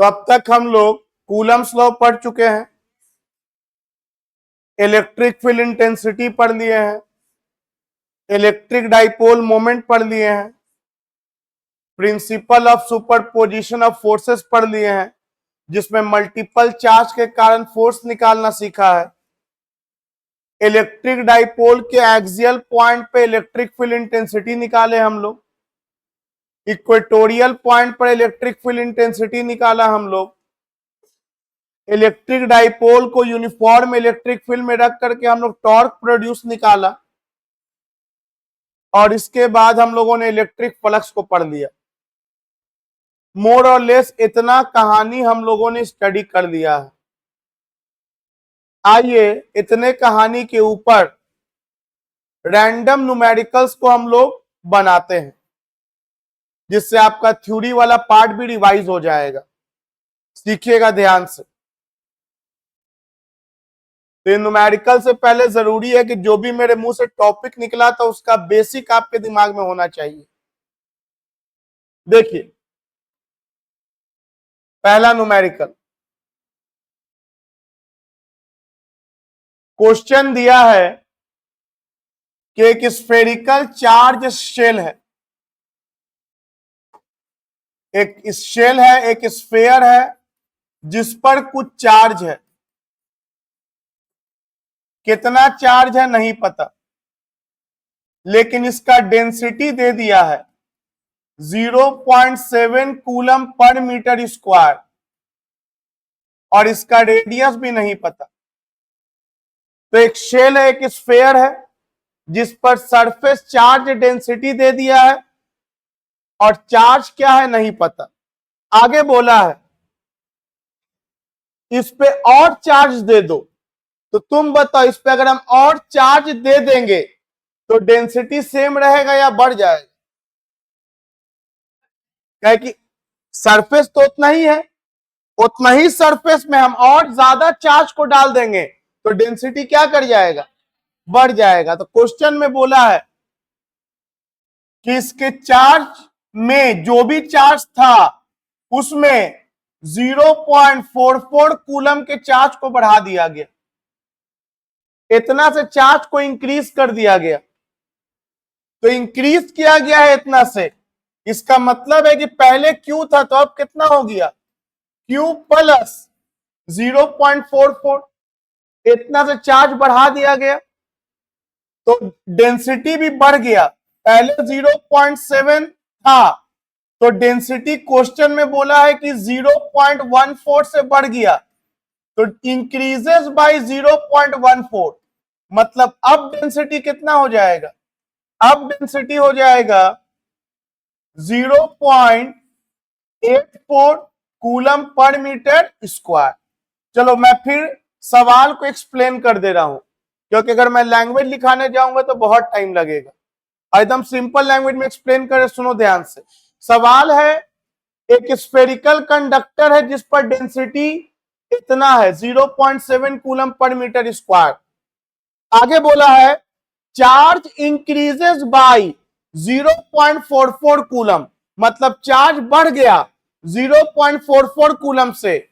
तो अब तक हम लोग कूलम्स लॉ पढ़ चुके हैं, इलेक्ट्रिक फील्ड इंटेंसिटी पढ़ लिए हैं, इलेक्ट्रिक डाइपोल मोमेंट पढ़ लिए हैं, principal of superposition of forces पढ़ लिए हैं, जिसमें मल्टीपल चार्ज के कारण फोर्स निकालना सीखा है। इलेक्ट्रिक डाइपोल के एक्सियल पॉइंट पे इलेक्ट्रिक फील्ड इंटेंसिटी निकाले हम लोग, इक्वेटोरियल पॉइंट पर इलेक्ट्रिक फील्ड इंटेंसिटी निकाला हम लोग, इलेक्ट्रिक डाइपोल को यूनिफॉर्म इलेक्ट्रिक फील्ड में रख करके हम लोग टॉर्क प्रोड्यूस निकाला, और इसके बाद हम लोगों ने इलेक्ट्रिक फ्लक्स को पढ़ लिया। मोर और लेस इतना कहानी हम लोगों ने स्टडी कर लिया है। आइए इतने कहानी के ऊपर रैंडम न्यूमेरिकल्स को हम लोग बनाते हैं, जिससे आपका थ्योरी वाला पार्ट भी रिवाइज हो जाएगा। सीखिएगा ध्यान से। तो न्यूमेरिकल से पहले जरूरी है कि जो भी मेरे मुंह से टॉपिक निकला था उसका बेसिक आपके दिमाग में होना चाहिए। देखिए, पहला न्यूमेरिकल क्वेश्चन दिया है कि एक स्फेरिकल चार्ज शेल है, एक शेल है, एक स्फेयर है जिस पर कुछ चार्ज है। कितना चार्ज है नहीं पता, लेकिन इसका डेंसिटी दे दिया है 0.7 कूलम पर मीटर स्क्वायर, और इसका रेडियस भी नहीं पता। तो एक शेल है, एक स्फेयर है जिस पर सरफेस चार्ज डेंसिटी दे दिया है, और चार्ज क्या है नहीं पता। आगे बोला है इस पे और चार्ज दे दो। तो तुम बताओ, इस पे अगर हम और चार्ज दे देंगे तो डेंसिटी सेम रहेगा या बढ़ जाएगा? क्या कि सरफेस तो उतना ही है, उतना ही सरफेस में हम और ज्यादा चार्ज को डाल देंगे तो डेंसिटी क्या कर जाएगा? बढ़ जाएगा। तो क्वेश्चन में बोला है कि इसके चार्ज में जो भी चार्ज था उसमें 0.44 कूलम के चार्ज को बढ़ा दिया गया, इतना से चार्ज को इंक्रीज कर दिया गया। तो इंक्रीज किया गया है इतना से, इसका मतलब है कि पहले Q था तो अब कितना हो गया? Q प्लस 0.44, इतना से चार्ज बढ़ा दिया गया तो डेंसिटी भी बढ़ गया। पहले 0.7 था तो डेंसिटी क्वेश्चन में बोला है कि 0.14 से बढ़ गया, तो इंक्रीजेस बाय 0.14, मतलब अब डेंसिटी कितना हो जाएगा? अब डेंसिटी हो जाएगा 0.84 कूलम पर मीटर स्क्वायर। चलो मैं फिर सवाल को एक्सप्लेन कर दे रहा हूं, क्योंकि अगर मैं लैंग्वेज लिखाने जाऊंगा तो बहुत टाइम लगेगा। एकदम सिंपल लैंग्वेज में एक्सप्लेन करें, सुनो ध्यान से। सवाल है, एक स्फेरिकल कंडक्टर है जिस पर डेंसिटी इतना है 0.7 कूलम पर मीटर स्क्वायर। आगे बोला है चार्ज इंक्रीजेस बाय 0.44 कूलम, मतलब चार्ज बढ़ गया 0.44 कूलम से,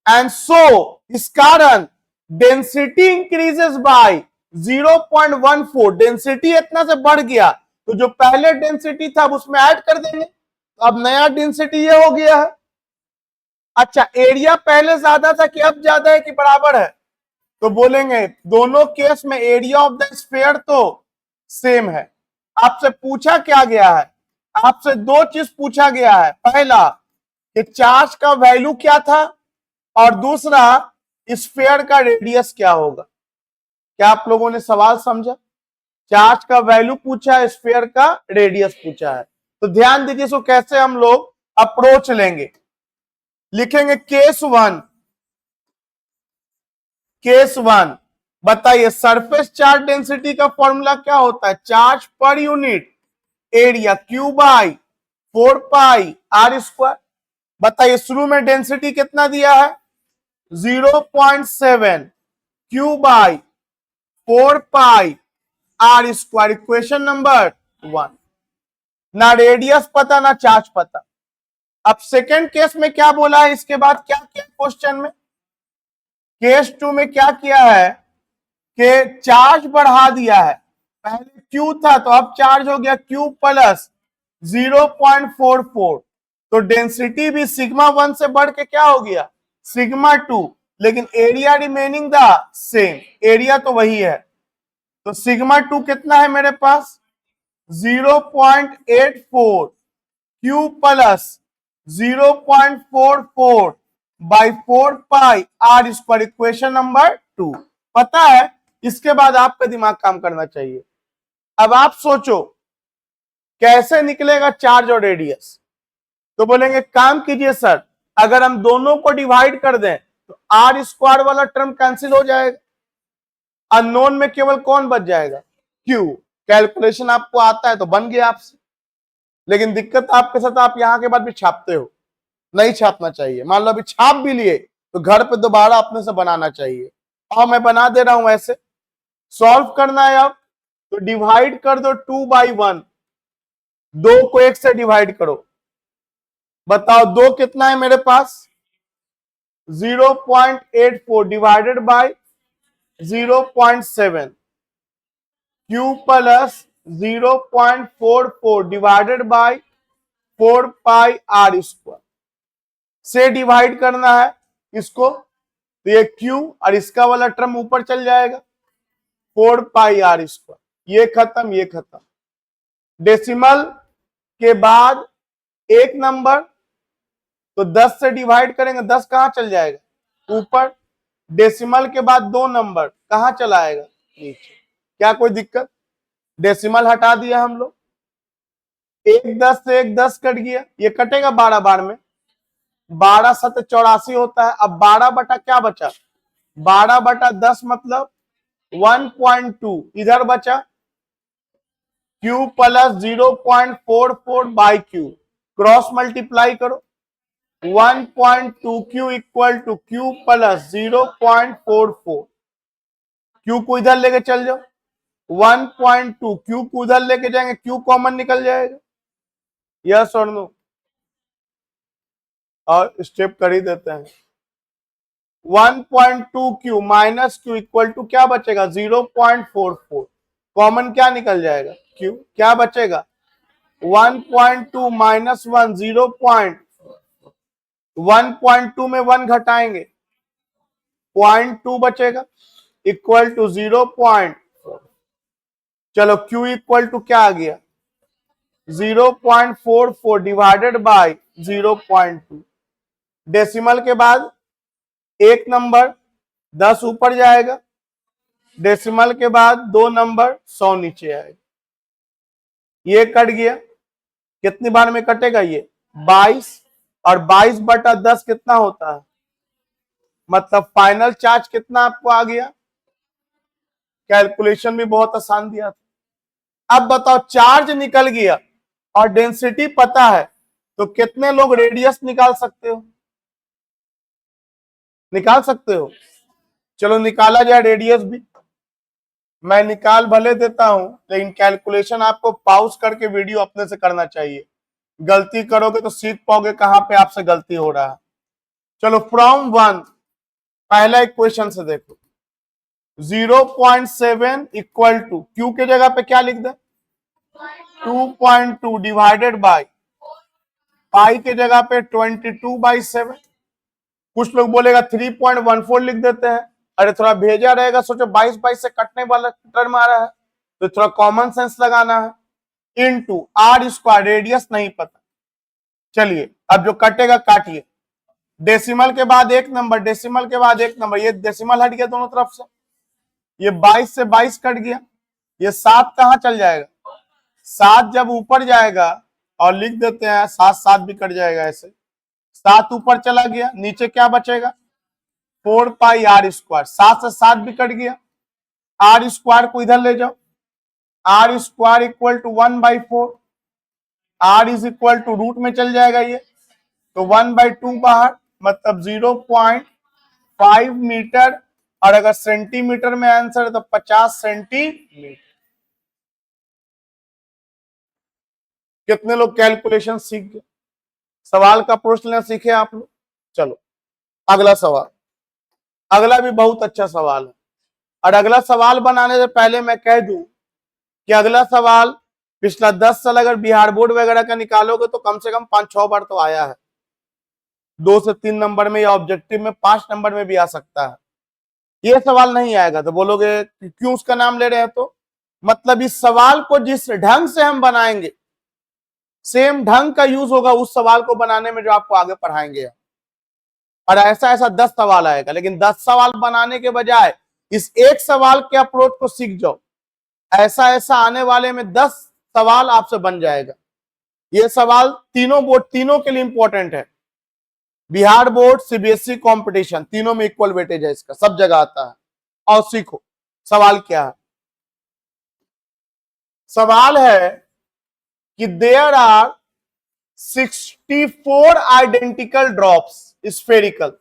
एंड सो इस कारण डेंसिटी इंक्रीजेस बाय 0.14, डेंसिटी इतना से बढ़ गया तो जो पहले डेंसिटी था उसमें ऐड कर देंगे, तो अब नया डेंसिटी ये हो गया है। अच्छा, एरिया पहले ज्यादा था कि अब ज्यादा है कि बराबर है? तो बोलेंगे दोनों केस में एरिया ऑफ द स्फीयर तो सेम है। आपसे पूछा क्या गया है? आपसे दो चीज पूछा गया है, पहला कि चार्ज का वैल्यू क्या था, और दूसरा स्फीयर का रेडियस क्या होगा। क्या आप लोगों ने सवाल समझा? चार्ज का वैल्यू पूछा है, स्फीयर का रेडियस पूछा है। तो ध्यान दीजिए, इसको कैसे हम लोग अप्रोच लेंगे। लिखेंगे केस वन, बताइए सरफेस चार्ज डेंसिटी का फॉर्मूला क्या होता है? Charge per unit area Q by 4 pi R square. बताइए शुरू में डेंसिटी कितना दिया है? 0.7 Q by 4 pi R square. Equation number 1। ना रेडियस पता ना चार्ज पता, अब सेकेंड केस में क्या बोला है, इसके बाद क्या किया क्वेश्चन में, केस 2 में क्या किया है कि चार्ज बढ़ा दिया है, पहले Q था तो अब चार्ज हो गया Q प्लस 0.44, तो डेंसिटी भी सिग्मा 1 से बढ़ के क्या हो गया सिग्मा 2, लेकिन area remaining the same, area तो वही है, तो सिग्मा 2 कितना है मेरे पास 0.84 Q plus 0.44 by 4 pi r square, equation number 2। पता है, इसके बाद आपका दिमाग काम करना चाहिए। अब आप सोचो कैसे निकलेगा चार्ज और रेडियस, तो बोलेंगे काम कीजिए सर, अगर हम दोनों को डिवाइड कर दें तो आर स्क्वायर वाला टर्म कैंसिल हो जाएगा, अननोन में केवल कौन बच जाएगा क्यू। कैलकुलेशन आपको आता है तो बन गया आपसे, लेकिन दिक्कत आपके साथ, आप यहां के बाद भी छापते हो, नहीं छापना चाहिए। मान लो अभी छाप भी लिए तो घर पे दोबारा अपने से बनाना चाहिए, और मैं बना दे रहा हूं ऐसे। सॉल्व करना है अब, तो डिवाइड कर दो 2/1, 2 को 1 से डिवाइड करो, बताओ 2 कितना है मेरे पास 0.84 divided by 0.7, Q plus 0.44 divided by 4 pi r square से डिवाइड करना है इसको, तो ये Q और इसका वाला टर्म ऊपर चल जाएगा 4 पाई आर स्क्वायर, ये खत्म ये खत्म। डेसिमल के बाद एक नंबर, तो 10 से डिवाइड करेंगे 10 कहां चल जाएगा ऊपर, डेसिमल के बाद 2 नंबर कहां चला आएगा नीचे। क्या कोई दिक्कत, डेसिमल हटा दिया हम लोग, एक 10 से एक 10 कट गया, ये कटेगा 12 बार में, 12 7 84 होता है। अब 12 बटा क्या बचा 12 बटा 10 मतलब 1.2, इधर बचा Q plus 0.44 by Q, cross multiply करो, 1.2Q equal to Q plus 0.44, Q को इधर लेके चल जाओ, 1.2 Q को उधर लेके जाएंगे, Q कॉमन निकल जाएगा, यस और नो, और स्टेप कर ही देते हैं। 1.2Q minus Q equal to क्या बचेगा 0.44, कॉमन क्या निकल जाएगा Q, क्या बचेगा 1.2 माइनस 1 1.2 में 1 घटाएंगे 0.2 बचेगा इक्वल टू 0.4, चलो Q इक्वल टू क्या आ गया 0.44 डिवाइडेड बाय 0.2, डेसिमल के बाद एक नंबर 10 ऊपर जाएगा, डेसिमल के बाद 2 नंबर 100 नीचे आएगा, ये कट गया, कितनी बार में कटेगा ये 22, और 22 बटा 10 कितना होता है, मतलब फाइनल चार्ज कितना आपको आ गया, कैलकुलेशन भी बहुत आसान दिया था। अब बताओ चार्ज निकल गया और डेंसिटी पता है, तो कितने लोग रेडियस निकाल सकते हो, निकाल सकते हो, चलो निकाला जाए रेडियस भी, मैं निकाल भले देता हूं, लेकिन कैलकुलेशन आपको पॉज करके वीडियो अपने से करना चाहिए, गलती करोगे तो सीख पाओगे कहां पे आपसे गलती हो रहा है। चलो फ्रॉम 1, पहला इक्वेशन से देखो, 0.7 इक्वल टू Q के जगह पे क्या लिख दे 2.2 डिवाइडेड बाय पाई के जगह पे 22/7, कुछ लोग बोलेगा 3.14 लिख देते हैं, अरे थोड़ा भेजा रहेगा, सोचो 22 से कटने वाला टर्म आ रहा है, तो थोड़ा कॉमन सेंस लगाना है, इनटू आर स्क्वायर, रेडियस नहीं पता, चलिए अब जो कटेगा काटिए, डेसिमल के बाद एक नंबर, डेसिमल के बाद एक नंबर, ये डेसिमल हट गया दोनों तरफ से, ये 22 से 22 कट गया, ये 7 कहां चल जाएगा, 7 जब ऊपर जाएगा, और लिख देते हैं 7 7 भी कट जाएगा, ऐसे 7 ऊपर चला गया, नीचे क्या बचेगा 4 पाई आर स्क्वायर, 7 से 7 भी कट गया, आर स्क्वायर को इधर ले जाओ, r square equal to 1/4, r is equal to root में चल जाएगा ये, तो 1/2 बाहर, मतलब 0.5 मीटर, और अगर सेंटीमीटर में आंसर है तो 50 सेंटीमीटर। कितने लोग कैलकुलेशन सीख गए, सवाल का अप्रोच लेना सीखे आप लोग। चलो अगला सवाल, अगला भी बहुत अच्छा सवाल है। और अगला सवाल बनाने से पहले मैं कह दूं कि अगला सवाल पिछला 10 साल अगर बिहार बोर्ड वगैरह का निकालोगे तो कम से कम 5-6 बार तो आया है, 2 से 3 नंबर में या ऑब्जेक्टिव में 5 नंबर में भी आ सकता है। ये सवाल नहीं आएगा तो बोलोगे क्यों उसका नाम ले रहे हैं, तो मतलब इस सवाल को जिस ढंग से हम बनाएंगे सेम ढंग का यूज होगा उस सवाल को बनाने में जो आपको आगे पढ़ाएंगे। और ऐसा ऐसा 10 सवाल आएगा, लेकिन 10 सवाल बनाने के बजाय इस एक सवाल के अप्रोच को सीख जाओ, ऐसा ऐसा आने वाले में 10 सवाल आपसे बन जाएगा। ये सवाल तीनों बोर्ड, तीनों के लिए इंपॉर्टेंट है। बिहार बोर्ड, सीबीएसई कंपटीशन, तीनों में इक्वल वेटेज है इसका, सब जगह आता है। और सीखो सवाल क्या है। सवाल है कि there are 64 identical drops spherical.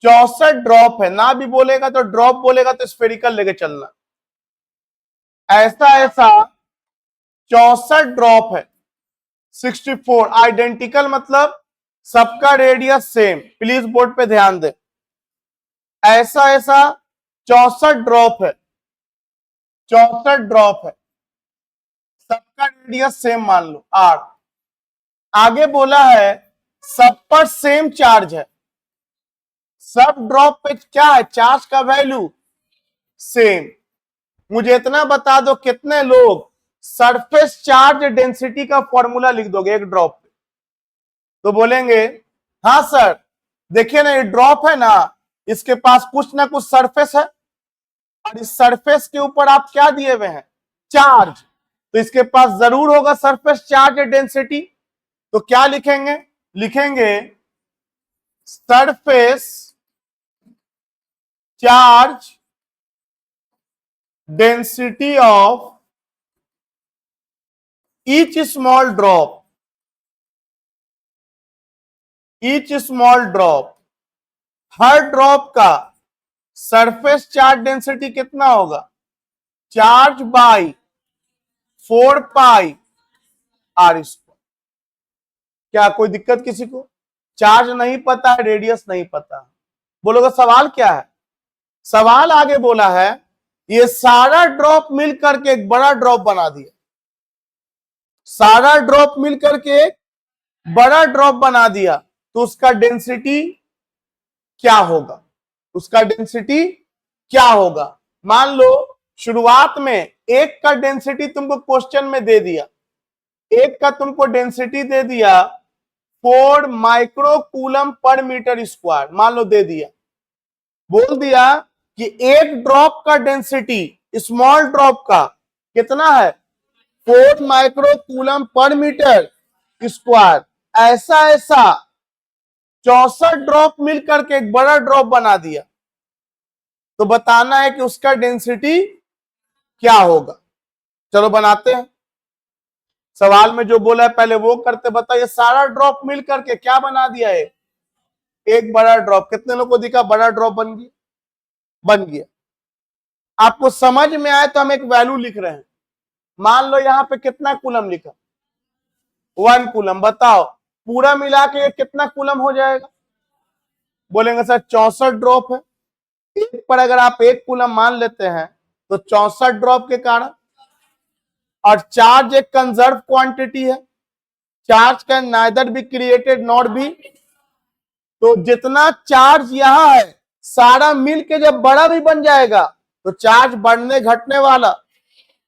64 drop है, ना भी बोलेगा तो ड्रॉप बोलेगा तो स्फेरिकल लेके चलना। ऐसा ऐसा 64 ड्रॉप है, 64 आइडेंटिकल मतलब सबका रेडियस सेम, प्लीज बोर्ड पे ध्यान दे। ऐसा ऐसा 64 ड्रॉप है, 64 ड्रॉप है, सबका रेडियस सेम मान लो r। आगे बोला है सब पर सेम चार्ज है, सब ड्रॉप पे क्या है, चार्ज का वैल्यू सेम। मुझे इतना बता दो कितने लोग सरफेस चार्ज डेंसिटी का फॉर्मूला लिख दोगे एक ड्रॉप पे, तो बोलेंगे हाँ सर देखिए ना ये ड्रॉप है ना, इसके पास कुछ ना कुछ सरफेस है और इस सरफेस के ऊपर आप क्या दिए हुए हैं, चार्ज, तो इसके पास जरूर होगा सरफेस चार्ज डेंसिटी। तो क्या लिखेंगे, लिखेंगे surface charge density of each small drop, each small drop, हर ड्रॉप का सरफेस चार्ज डेंसिटी कितना होगा, charge by 4 pi r square. क्या कोई दिक्कत किसी को, चार्ज नहीं पता है, रेडियस नहीं पता, बोलोगे सवाल क्या है। सवाल आगे बोला है ये सारा ड्रॉप मिल करके एक बड़ा ड्रॉप बना दिया, सारा ड्रॉप मिल करके एक बड़ा ड्रॉप बना दिया, तो उसका डेंसिटी क्या होगा, उसका डेंसिटी क्या होगा। मान लो शुरुआत में एक का डेंसिटी तुमको क्वेश्चन में दे दिया, एक का तुमको डेंसिटी दे दिया 4 micro coulomb per metre square, मान लो दे दिया, बोल दिया कि एक ड्रॉप का डेंसिटी स्मॉल ड्रॉप का कितना है 4 micro coulomb per metre square. ऐसा ऐसा 64 ड्रॉप मिलकर के एक बड़ा ड्रॉप बना दिया, तो बताना है कि उसका डेंसिटी क्या होगा। चलो बनाते हैं, सवाल में जो बोला है पहले वो करते, बताइए सारा ड्रॉप मिल करके क्या बना दिया है, एक बड़ा ड्रॉप। कितने लोगों को दिखा बड़ा ड्रॉप बन गया, बन गया। आपको समझ में आए तो हम एक वैल्यू लिख रहे हैं, मान लो यहां पे कितना कूलम लिखा, 1 कूलम। बताओ पूरा मिला के कितना कूलम हो जाएगा, बोलेंगे सर 64 ड्रॉप है, एक पर अगर आप 1 कूलम मान लेते हैं तो 64 ड्रॉप के कारण, और चार्ज एक कंजर्व क्वांटिटी है, charge can neither be created not be, तो जितना चार्ज यहां है सारा मिल के जब बड़ा भी बन जाएगा तो चार्ज बढ़ने घटने वाला,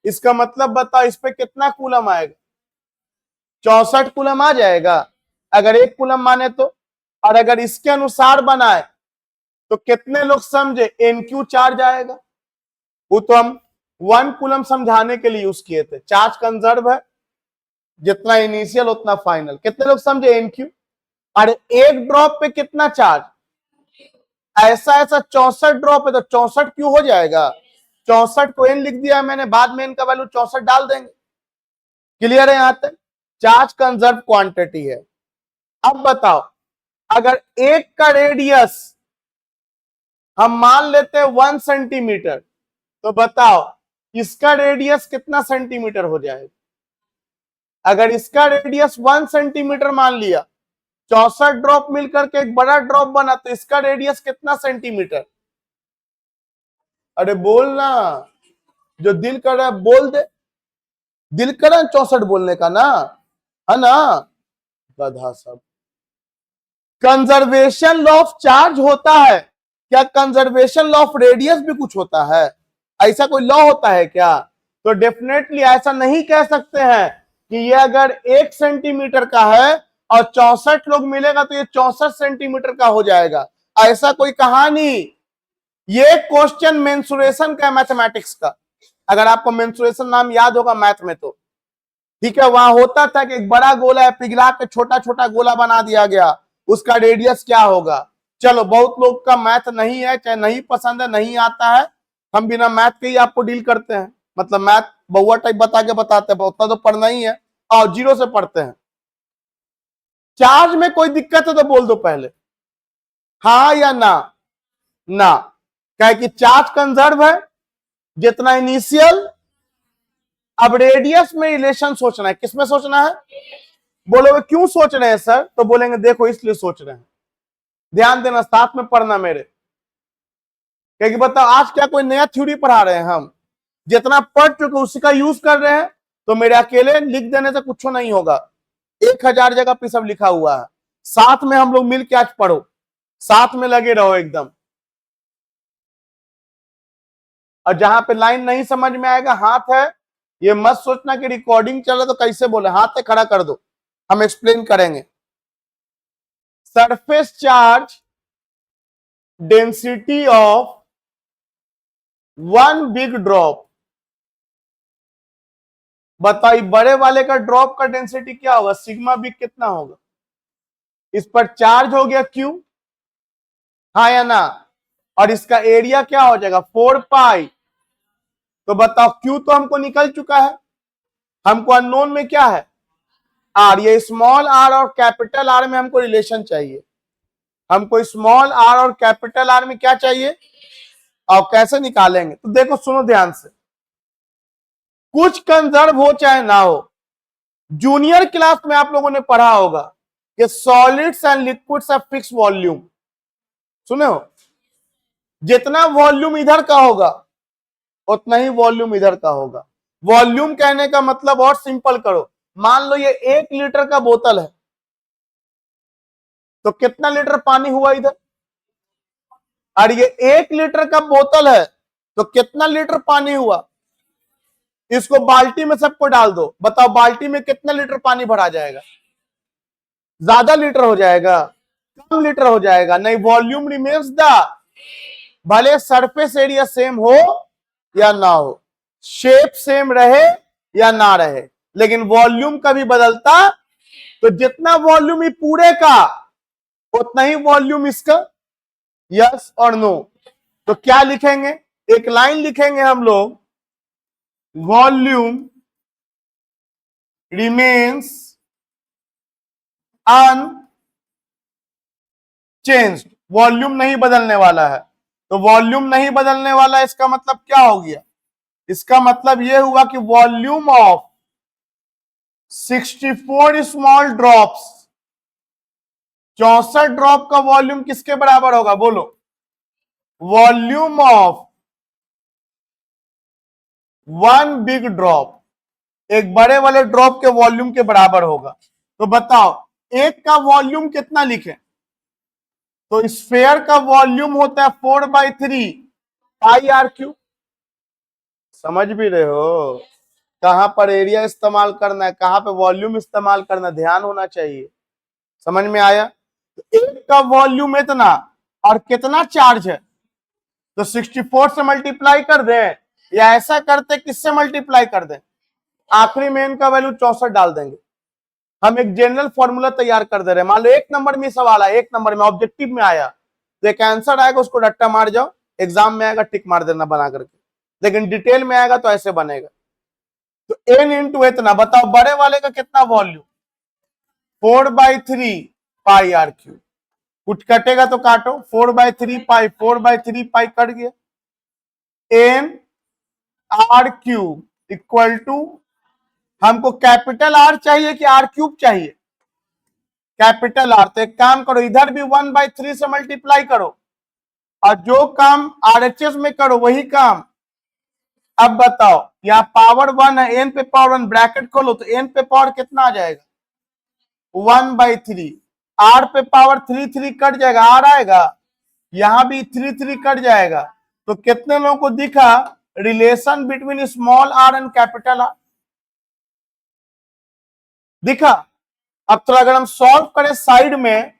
इसका मतलब बताओ इस पे कितना कूलम आएगा, 64 कूलम आ जाएगा अगर 1 कूलम माने तो। और अगर इसके अनुसार बनाए तो कितने लोग समझे, एनक्यू चार्ज आएगा, वो तो हम 1 कूलम समझाने के लिए यूज किए थे, चार्ज कंजर्व है, जितना इनिशियल उतना फाइनल। कितने लोग समझे एनक्यू। और एक ड्रॉप पे कितना चार्ज, ऐसा ऐसा 64 ड्रॉप है तो 64 क्यों हो जाएगा, 64 को एन लिख दिया मैंने, बाद में इनका वैल्यू 64 डाल देंगे। क्लियर है यहां तक, चार्ज कंजर्व क्वांटिटी है। अब बताओ अगर एक का रेडियस हम मान लेते हैं 1 सेंटीमीटर, तो बताओ इसका रेडियस कितना सेंटीमीटर हो जाएगा, अगर इसका रेडियस 1 सेंटीमीटर मान लिया, 64 ड्रॉप मिलकर के एक बड़ा ड्रॉप बना, तो इसका रेडियस कितना सेंटीमीटर? अरे बोल ना, जो दिल कर रहा है बोल दे। दिल कर रहा है 64 बोलने का ना, है ना गधा सब। कंजर्वेशन लॉ ऑफ चार्ज होता है क्या? कंजर्वेशन लॉ ऑफ रेडियस भी कुछ होता है? ऐसा कोई लॉ होता है क्या? तो डेफिनेटली ऐसा नहीं कह सकते हैं कि ये अगर 1 सेंटीमीटर का है और 64 लोग मिलेगा तो ये 64 सेंटीमीटर का हो जाएगा, ऐसा कोई कहानी। ये क्वेश्चन मेंसुरेशन का, मैथमेटिक्स का। अगर आपको मेंसुरेशन नाम याद होगा मैथ में तो ठीक है, वहां होता था कि एक बड़ा गोला है, पिघला के छोटा छोटा गोला बना दिया गया, उसका रेडियस क्या होगा। चलो, बहुत लोग का मैथ नहीं है, चाहे नहीं पसंद है, नहीं आता है, हम बिना मैथ के ही आपको डील करते हैं। मतलब मैथ बहुआ टाइप बता के बताते हैं, उतना तो पढ़ना ही है और जीरो से पढ़ते हैं। चार्ज में कोई दिक्कत है तो बोल दो पहले, हाँ या ना। ना, क्या कि चार्ज कंजर्व है जितना इनिशियल। अब रेडियस में रिलेशन सोचना है, किसमें सोचना है? बोलोगे क्यों सोच रहे हैं सर? तो बोलेंगे देखो इसलिए सोच रहे हैं, ध्यान देना, साथ में पढ़ना मेरे। क्योंकि बताओ आज क्या कोई नया थ्योरी पढ़ा रहे हैं हम? जितना पढ़ चुके उसी का यूज कर रहे हैं, तो मेरे अकेले लिख देने से कुछ नहीं होगा। 1000 जगह पे सब लिखा हुआ है, साथ में हम लोग मिलकर आज पढ़ो, साथ में लगे रहो एकदम। और जहां पे लाइन नहीं समझ में आएगा, हाथ है, ये मत सोचना कि रिकॉर्डिंग चल रहा तो कैसे बोले, हाथ है खड़ा कर दो, हम एक्सप्लेन करेंगे। Surface charge density of one big drop. बताइए बड़े वाले का ड्रॉप का डेंसिटी क्या होगा? सिग्मा बिग कितना होगा? इस पर चार्ज हो गया क्यू, हाँ या ना, और इसका एरिया क्या हो जाएगा? 4 पाई। तो बताओ क्यू तो हमको निकल चुका है, हमको अननोन में क्या है? आर। ये स्मॉल आर और कैपिटल आर में हमको रिलेशन चाहिए। हमको स्मॉल आर और कैपिटल आर में क्या चाहिए और कैसे निकालेंगे? तो देखो सुनो ध्यान से, कुछ कंजर्व हो चाहे ना हो, जूनियर क्लास में आप लोगों ने पढ़ा होगा कि solids and liquids have fix volume. सुने हो? जितना वॉल्यूम इधर का होगा उतना ही वॉल्यूम इधर का होगा। वॉल्यूम कहने का मतलब और सिंपल करो, मान लो ये 1 लीटर का बोतल है, तो कितना लीटर पानी हुआ इधर? और ये 1 लीटर का बोतल है तो कितना लीटर पानी हुआ? इसको बाल्टी में सबको डाल दो, बताओ बाल्टी में कितना लीटर पानी भरा जाएगा? ज्यादा लीटर हो जाएगा, कम लीटर हो जाएगा? नहीं, वॉल्यूम रिमेन्स द, भले सरफेस एरिया सेम हो या ना हो, शेप सेम रहे या ना रहे, लेकिन वॉल्यूम कभी बदलता। तो जितना वॉल्यूम ही पूरे का उतना ही वॉल्यूम इसका, यस और नो। तो क्या लिखेंगे? एक लाइन लिखेंगे हम लोग, वॉल्यूम रिमेन्स अनचेंज्ड। वॉल्यूम नहीं बदलने वाला है, तो वॉल्यूम नहीं बदलने वाला, इसका मतलब क्या हो गया? इसका मतलब यह हुआ कि volume of 64 small drops, 64 drop का वॉल्यूम किसके बराबर होगा? बोलो, volume of one big drop, एक बड़े वाले ड्रॉप के वॉल्यूम के बराबर होगा। तो बताओ एक का वॉल्यूम कितना लिखें? तो स्फेयर का वॉल्यूम होता है 4/3 पाई आर क्यू। समझ भी रहे हो कहां पर एरिया इस्तेमाल करना है, कहां पे वॉल्यूम इस्तेमाल करना, ध्यान होना चाहिए। समझ में आया? तो एक का वॉल्यूम इतना और कितना चार्ज है, तो 64 से मल्टीप्लाई कर दें, या ऐसा करते किससे मल्टीप्लाई कर दें? आखिरी में इनका वैल्यू 64 डाल देंगे। हम एक जनरल फॉर्मूला तैयार कर दे रहे हैं। मान लो 1 नंबर में सवाल आया, 1 नंबर में ऑब्जेक्टिव में आया, तो एक आंसर आएगा, उसको रट्टा मार जाओ, एग्जाम में आएगा टिक मार देना बना करके, लेकिन डिटेल में आएगा तो ऐसे बनेगा। तो एन इंटू इतना, बताओ बड़े वाले का कितना वॉल्यूम? 4/3 pi are Q. कुछ कटेगा तो काटो, 4/3 पाई, 4/3 पाई कट गया। N r Q equal to हमको कैपिटल आर चाहिए कि आर क्यूब चाहिए? Capital R. तो एक काम करो, इधर भी 1/3 से मल्टीप्लाई करो और जो काम आरएचएस में करो वही काम। अब बताओ, यहाँ पावर 1 है, एन पे पावर 1 ब्रैकेट खोलो तो एन पे पावर कितना आ जाएगा? 1/3। आर पे पावर 3 कट जाएगा, आर आएगा, यहां भी 3 कट जाएगा। तो कितने लोगों को दिखा relation between small r and capital R? दिखा? अब तो अगर हम सॉल्व करें साइड में,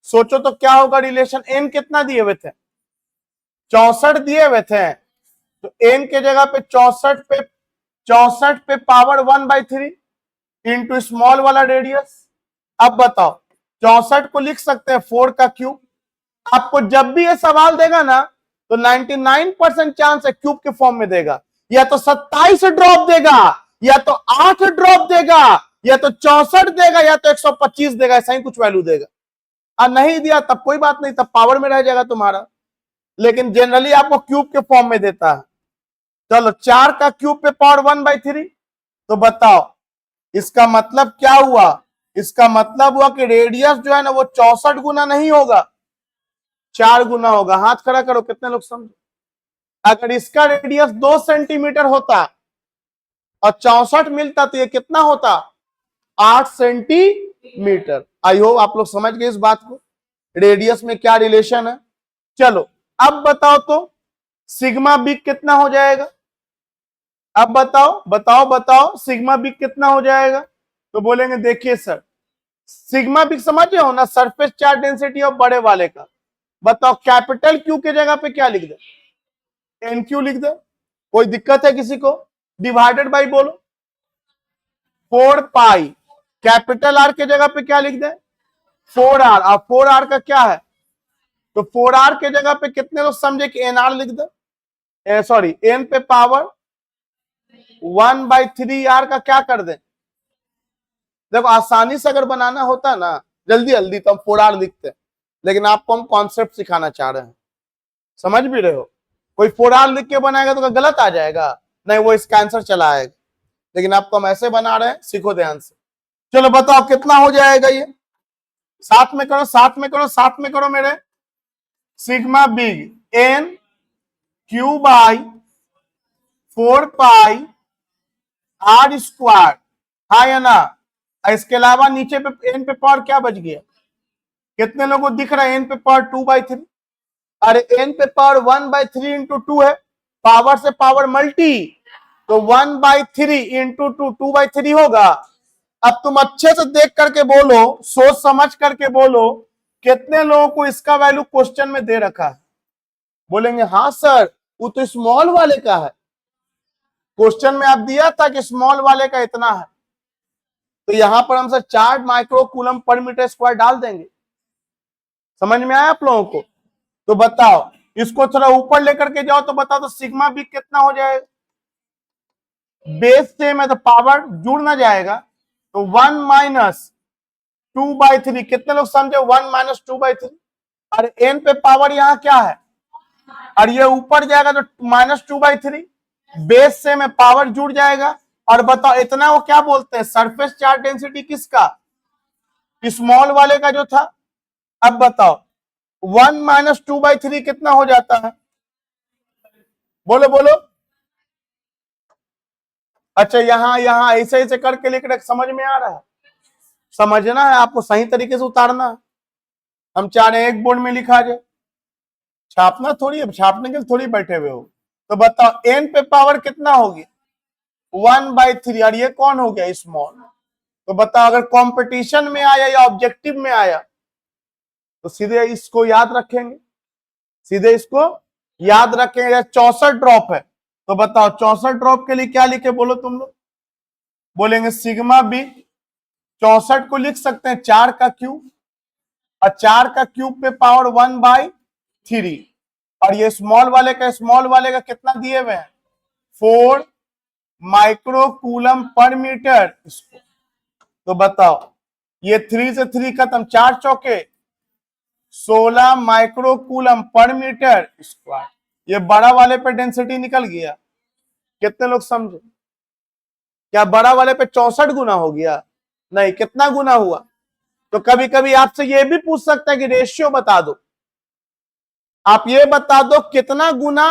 सोचो तो क्या होगा रिलेशन। एन कितना दिए हुए थे? 64 दिए हुए थे। तो एन के जगह पे 64 पे पावर 1/3 इंटू स्मॉल वाला रेडियस। अब बताओ, 64 को लिख सकते हैं 4 का क्यूब। आपको जब भी ये सवाल देगा ना तो 99% चांस है क्यूब के फॉर्म में देगा, या तो 27 ड्रॉप देगा, या तो 8 ड्रॉप देगा, या तो 64 देगा, या तो 125 देगा, ऐसा ही कुछ वैल्यू देगा। और नहीं दिया तब कोई बात नहीं, तब पावर में रह जाएगा तुम्हारा, लेकिन जनरली आपको क्यूब के फॉर्म में देता है। चलो 4 का क्यूब पे पावर 1/3। तो बताओ इसका मतलब क्या हुआ? इसका मतलब हुआ कि रेडियस जो है ना वो 64 गुना नहीं होगा, 4 गुना होगा। हाथ खड़ा करो, कितने लोग समझे? अगर इसका रेडियस 2 सेंटीमीटर होता और 64 मिलता तो ये कितना होता? 8 सेंटीमीटर। आई होप आप लोग समझ गए इस बात को, रेडियस में क्या रिलेशन है। चलो अब बताओ तो सिग्मा बिग कितना हो जाएगा? अब बताओ सिग्मा बिग कितना हो जाएगा? तो बोलेंगे देखिए सर, सिग्मा बिग समझ रहे हो ना, सरफेस चार्ज डेंसिटी ऑफ बड़े वाले का। बताओ कैपिटल क्यू के जगह पे क्या लिख दे? एन क्यू लिख दे। कोई दिक्कत है किसी को? डिवाइडेड बाई बोलो 4 पाई। कैपिटल आर के जगह पे क्या लिख दे? 4r। और 4r का क्या है? तो 4r के जगह पे कितने लोग समझे कि एन आर लिख दे? सॉरी, एन पे पावर 1/3r का क्या कर दे? देखो आसानी से अगर बनाना होता ना जल्दी जल्दी तो हम 4r लिखते हैं, लेकिन आपको हम कॉन्सेप्ट सिखाना चाह रहे हैं, समझ भी रहे हो। कोई 4r लिख के बनाएगा तो गलत आ जाएगा, नहीं वो इसका आंसर चला आएगा, लेकिन आपको हम ऐसे बना रहे हैं, सीखो ध्यान से। चलो बताओ कितना हो जाएगा ये? साथ में करो, साथ में करो, साथ में करो मेरे। Sigma big N Q by 4 pi r square, हाँ या ना? इसके अलावा नीचे पे एन पे पावर क्या बच गया? कितने लोगों को दिख रहा है एन पे पावर 2/3? अरे एन पे पावर 1/3 इंटू 2 है, पावर से पावर मल्टी, तो 1/3 इंटू 2/3 होगा। अब तुम अच्छे से देख करके बोलो, सोच समझ करके बोलो, कितने लोगों को इसका वैल्यू क्वेश्चन में दे रखा है? बोलेंगे हाँ सर वो तो स्मॉल वाले का है, क्वेश्चन में आप दिया था कि स्मॉल वाले का इतना है। तो यहां पर हम sir 4 micro coulomb per metre square डाल देंगे। समझ में आया आप लोगों को? तो बताओ इसको थोड़ा ऊपर लेकर के जाओ तो बताओ तो सिग्मा भी कितना हो जाएगा? बेस सेम है तो पावर जुड़ ना जाएगा, तो 1-2/3। कितने लोग समझे 1-2/3? और एन पे पावर यहां क्या है, और ये ऊपर जाएगा तो -2/3, बेस से में पावर जुड़ जाएगा। और बताओ इतना वो क्या बोलते हैं, सरफेस चार्ज डेंसिटी किसका? स्मॉल वाले का जो था। अब बताओ 1-2/3 कितना हो जाता है? बोलो बोलो। अच्छा यहां यहां ऐसे ऐसे करके लिख रहे, समझ में आ रहा है? समझना है आपको, सही तरीके से उतारना है। हम चाह रहे हैं एक बोर्ड में लिखा जाए, छापना थोड़ी है, छापने के लिए थोड़ी बैठे हुए हो। तो बताओ एन पे पावर कितना होगी? 1/3। और ये कौन हो गया? स्मॉल। तो बताओ अगर कंपटीशन में आया या ऑब्जेक्टिव में आया तो सीधे इसको याद रखेंगे, सीधे इसको याद रखेंगे। 64 ड्रॉप है तो बताओ 64 ड्रॉप के लिए क्या लिखे बोलो तुम लोग? बोलेंगे सिग्मा बी, 64 को लिख सकते हैं 4 का क्यूब, और 4 का क्यूब पे पावर 1/3। और ये स्मॉल वाले का कितना दिए हुए हैं? 4 माइक्रो कूलम पर मीटर। इसको तो बताओ ये 3 से 3 खत्म, 4 चौके 16 micro coulomb per metre square. ये बड़ा वाले पे डेंसिटी निकल गया। कितने लोग समझे? क्या बड़ा वाले पे 64 गुना हो गया? नहीं, कितना गुना हुआ? तो कभी कभी आपसे ये भी पूछ सकता है कि रेशियो बता दो, आप ये बता दो कितना गुना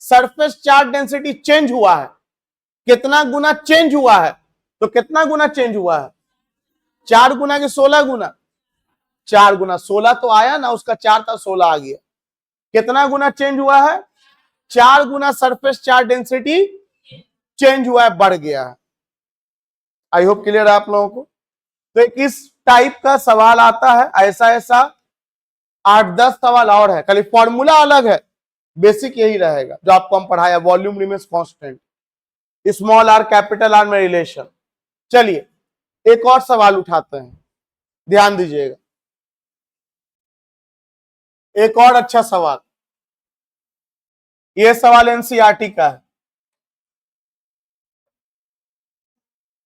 सरफेस चार्ज डेंसिटी चेंज हुआ है, कितना गुना चेंज हुआ है। तो कितना गुना चेंज हुआ है? 4 गुना कि 16 गुना? 4 गुना। 16 तो आया ना, उसका 4 था, 16 आ गया। कितना गुना चेंज हुआ है? 4 गुना सरफेस चार्ज डेंसिटी चेंज हुआ है, बढ़ गया है। आई होप क्लियर है आप लोगों को। तो इस टाइप का सवाल आता है, ऐसा ऐसा 8-10 सवाल और है, खाली फॉर्मूला अलग है, बेसिक यही रहेगा जो आपको हम पढ़ाया, volume remains constant, small are capital R में रिलेशन। चलिए एक और सवाल उठाते हैं, ध्यान दीजिएगा, एक और अच्छा सवाल। यह सवाल एनसीईआरटी का है।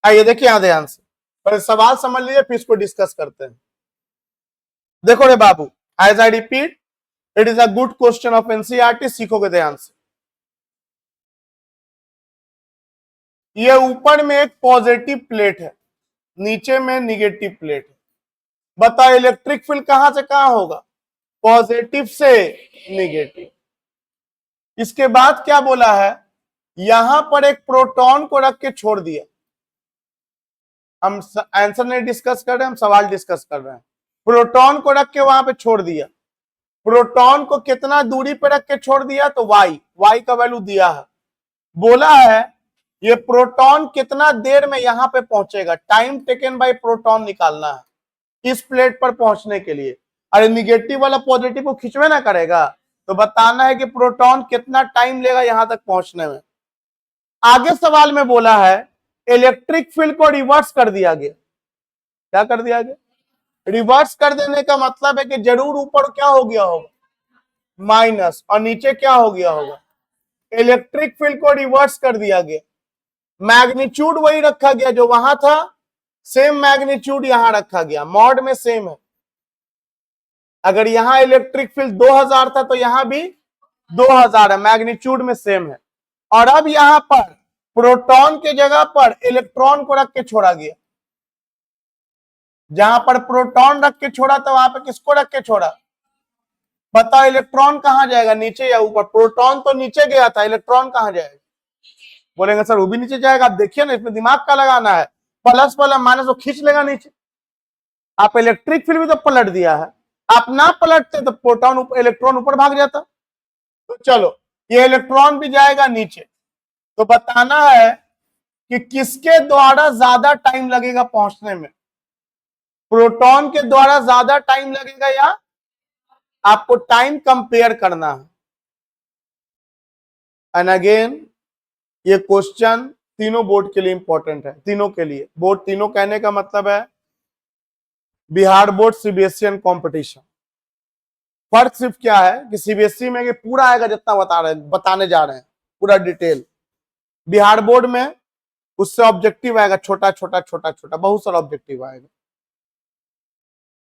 आइए देखिए यहां ध्यान से, पहले सवाल समझ लीजिए फिर इसको डिस्कस करते हैं। देखो रे बाबू, as I repeat, it is a good question of NCERT, सीखोगे ध्यान से। ये ऊपर में एक पॉजिटिव प्लेट है, नीचे में निगेटिव प्लेट है। बताओ इलेक्ट्रिक फील्ड कहां से कहां होगा? पॉजिटिव से निगेटिव। इसके बाद क्या बोला है? यहां पर एक प्रोटॉन को रख के छोड़ दिया। हम आंसर नहीं डिस्कस कर रहे, हम सवाल डिस्कस कर रहे हैं। प्रोटॉन को रख के वहां पे छोड़ दिया। प्रोटॉन को कितना दूरी पे रख के छोड़ दिया? तो वाई का वैल्यू दिया है। बोला है ये प्रोटॉन कितना देर में यहां पे पहुंचेगा, टाइम टेकन बाय प्रोटॉन निकालना है इस प्लेट पर पहुंचने के लिए। अरे निगेटिव वाला पॉजिटिव को खींचवे ना करेगा, तो बताना है कि प्रोटॉन कितना टाइम लेगा यहां तक पहुंचने में। आगे सवाल में बोला है इलेक्ट्रिक फील्ड को रिवर्स कर दिया गया। क्या कर दिया गया? रिवर्स कर देने का मतलब है कि जरूर ऊपर क्या हो गया होगा? माइनस, और नीचे क्या हो गया होगा? इलेक्ट्रिक फील्ड को रिवर्स कर दिया गया। मैग्नीट्यूड वही रखा गया जो वहां था, सेम मैग्नीट्यूड यहां रखा गया, मॉड में सेम है। अगर यहां इलेक्ट्रिक फील्ड 2000 था तो यहां भी 2000 है, मैग्नीट्यूड में सेम है। और अब यहां पर प्रोटॉन के जगह पर इलेक्ट्रॉन को रख के छोड़ा गया। जहां पर प्रोटॉन रख के छोड़ा था वहां पर किसको रख के छोड़ा? बताओ इलेक्ट्रॉन कहां जाएगा, नीचे या ऊपर? प्रोटॉन तो नीचे गया था, इलेक्ट्रॉन कहां जाएगा? बोलेंगे सर वो भी नीचे जाएगा। आप देखिए ना, इसमें दिमाग का लगाना है, प्लस प्लस माइनस वो खींच लेगा नीचे। आप इलेक्ट्रिक फील्ड भी तो पलट दिया है, आप ना पलटते तो प्रोटॉन इलेक्ट्रॉन ऊपर भाग जाता। तो चलो ये इलेक्ट्रॉन भी जाएगा नीचे। तो बताना है कि किसके द्वारा ज्यादा टाइम लगेगा पहुंचने में? प्रोटॉन के द्वारा ज्यादा टाइम लगेगा या आपको टाइम कंपेयर करना है? एंड अगेन ये क्वेश्चन तीनों बोर्ड के लिए इंपॉर्टेंट है, तीनों के लिए। बोर्ड तीनों कहने का मतलब है Bihar board, CBSE and competition. फर्क सिर्फ क्या है कि सीबीएसई में पूरा आएगा जितना बताने जा रहे हैं, पूरा डिटेल। बिहार बोर्ड में उससे ऑब्जेक्टिव आएगा छोटा छोटा छोटा छोटा, बहुत सारा ऑब्जेक्टिव आएगा।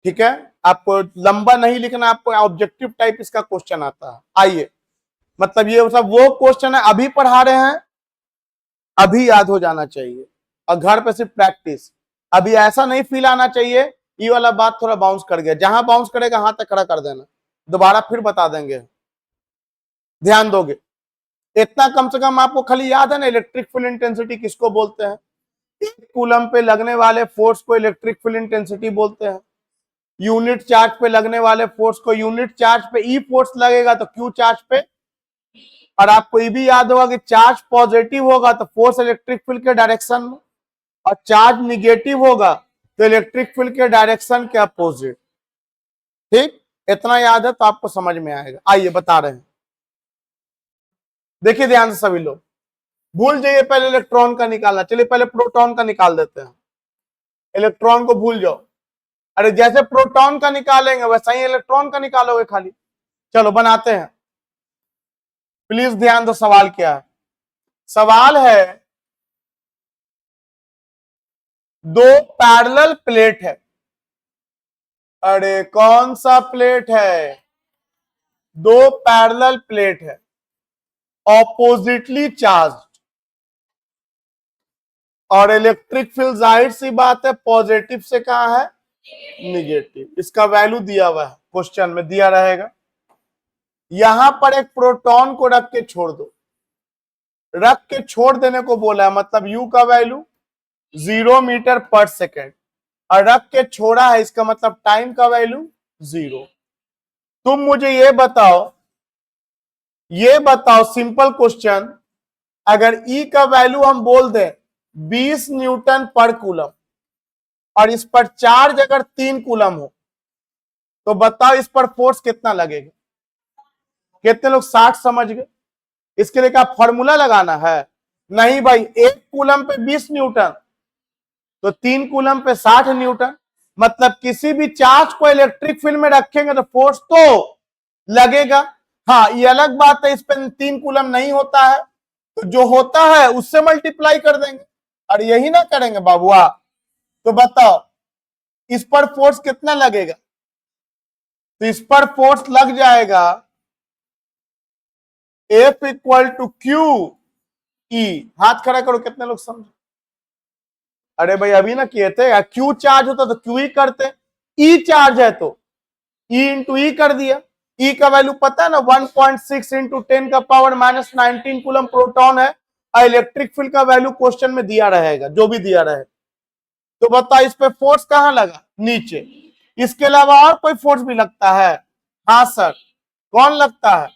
ठीक है, आपको लंबा नहीं लिखना, आपको ऑब्जेक्टिव टाइप इसका क्वेश्चन आता है। आइए, मतलब ये सब वो क्वेश्चन है अभी पढ़ा रहे हैं, अभी याद हो जाना चाहिए, और घर पे सिर्फ प्रैक्टिस। अभी ऐसा नहीं फील आना चाहिए ये वाला बात थोड़ा बाउंस कर गया, जहां बाउंस करेगा हाथ तक खड़ा कर देना, दोबारा फिर बता देंगे, ध्यान दोगे। इतना कम से कम आपको खाली याद है ना, इलेक्ट्रिक फील्ड इंटेंसिटी किसको बोलते हैं? एक कूलम पे लगने वाले फोर्स को इलेक्ट्रिक फील्ड इंटेंसिटी बोलते हैं। यूनिट चार्ज पे लगने वाले फोर्स को, यूनिट चार्ज पे ई फोर्स लगेगा तो क्यू चार्ज पे। और आपको ये भी याद होगा कि चार्ज पॉजिटिव होगा तो फोर्स इलेक्ट्रिक फील्ड के डायरेक्शन में, और चार्ज निगेटिव होगा तो इलेक्ट्रिक फील्ड के डायरेक्शन के अपोजिट। ठीक, इतना याद है तो आपको समझ में आएगा। आइए बता रहे हैं, देखिए ध्यान से सभी लोग, भूल जाइए पहले इलेक्ट्रॉन का निकालना, चलिए पहले प्रोटॉन का निकाल देते हैं। इलेक्ट्रॉन को भूल जाओ, अरे जैसे प्रोटॉन का निकालेंगे वैसा ही इलेक्ट्रॉन का निकालोगे खाली। चलो बनाते हैं, प्लीज ध्यान दो सवाल क्या है। सवाल है दो पैरेलल प्लेट है। अरे कौन सा प्लेट है? दो पैरेलल प्लेट है, ऑपोजिटली चार्ज। और इलेक्ट्रिक फील्ड जाहिर सी बात है पॉजिटिव से कहां है, निगेटिव। इसका वैल्यू दिया हुआ है, क्वेश्चन में दिया रहेगा। यहां पर एक प्रोटॉन को रख के छोड़ दो, रख के छोड़ देने को बोला है, मतलब यू का वैल्यू 0 मीटर पर सेकेंड, और रख के छोड़ा है, इसका मतलब टाइम का वैल्यू 0। तुम मुझे ये बताओ सिंपल क्वेश्चन, अगर E का वैल्यू हम बोल दें 20 न्यूटन पर कूलम और इस पर चार्ज अगर 3 कूलम हो, तो बताओ इस पर फोर्स कितना लगेगा। कितने लोग 60 समझ गए? इसके लिए क्या फॉर्मूला लगाना है? नहीं भाई, 1 कूलम पे 20 न्यूटन, तो 3 कूलम पे 60 न्यूटन। मतलब किसी भी चार्ज को इलेक्ट्रिक फील्ड में रखेंगे तो फोर्स तो लगेगा। हाँ, ये अलग बात है इस पर 3 कूलम नहीं होता है, तो जो होता है उससे मल्टीप्लाई कर देंगे। और यही ना करेंगे बाबुआ? तो बताओ इस पर फोर्स कितना लगेगा? तो इस पर फोर्स लग जाएगा F equal to Q E. हाथ खड़ा करो, कितने लोग समझे? अरे भाई अभी ना किए थे, क्यू चार्ज होता तो क्यू ही करते, ई चार्ज है तो ई इंटू ई कर दिया। ई का वैल्यू पता है ना, 1.6 इंटू 10 का पावर माइनस 19 कूलम प्रोटॉन है। और इलेक्ट्रिक फील्ड का वैल्यू क्वेश्चन में दिया रहेगा, जो भी दिया रहे। तो बताओ इस पे फोर्स कहां लगा? नीचे। इसके अलावा और कोई फोर्स भी लगता है? हाँ सर, कौन लगता है?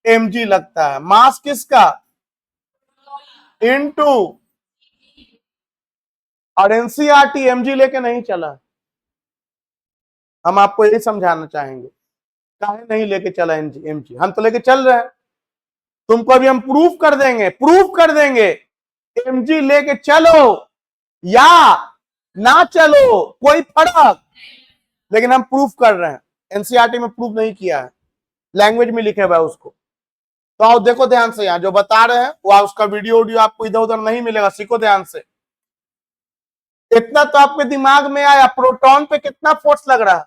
mg लगता है। मास किसका? इनटू, और एनसीईआरटी mg लेके नहीं चला। हम आपको यही समझाना चाहेंगे, काहे नहीं लेके चला mg? हम तो लेके चल रहे हैं, तुमको अभी हम प्रूफ कर देंगे। mg लेके चलो या ना चलो कोई फर्क, लेकिन हम प्रूफ कर रहे हैं। एनसीईआरटी में प्रूफ नहीं किया है, लैंग्वेज में लिखे हुआ है उसको। तो आओ देखो ध्यान से, यहां जो बता रहे हैं वो उसका वीडियो आपको इधर उधर नहीं मिलेगा, सीखो ध्यान से। इतना तो आपके दिमाग में आया, प्रोटॉन पे कितना फोर्स लग रहा है?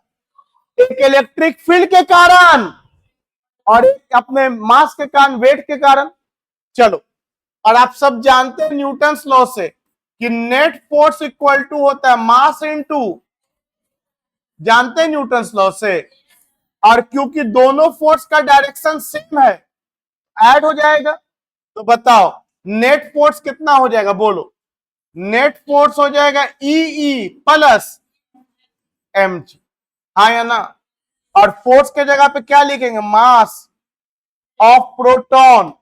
एक इलेक्ट्रिक फील्ड के कारण और एक अपने मास के कारण, वेट के कारण। चलो, और आप सब जानते हैं न्यूटन्स लॉ से कि नेट फोर्स इक्वल टू होता है मास इनटू, जानते हैं न्यूटन्स लॉ से। और क्योंकि दोनों फोर्स का डायरेक्शन सेम है, ऐड हो जाएगा। तो बताओ नेट फोर्स कितना हो जाएगा, बोलो? नेट फोर्स हो जाएगा ई प्लस mg, हाँ या ना? और फोर्स के जगह पे क्या लिखेंगे? मास of proton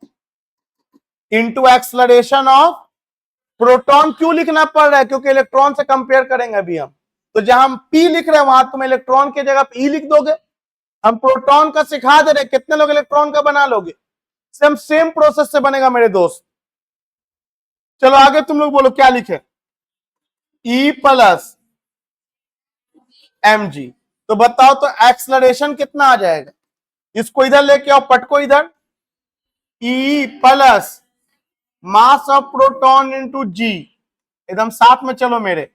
into acceleration of proton. क्यों लिखना पड़ रहा है? क्योंकि इलेक्ट्रॉन से कंपेयर करेंगे अभी हम। तो जहां हम P लिख रहे हैं वहां तुम इलेक्ट्रॉन की जगह पे E लिख दोगे। हम प्रोटॉन का सिखा दे रहे, कितने लोग इलेक्ट्रॉन का बना लोगे? सेम प्रोसेस से बनेगा मेरे दोस्त। चलो आगे तुम लोग बोलो क्या लिखे? E plus mg। तो बताओ तो एक्सलरेशन कितना आ जाएगा? इसको इधर लेके आओ, पटको इधर। E plus mass of proton into जी, एकदम साथ में चलो मेरे,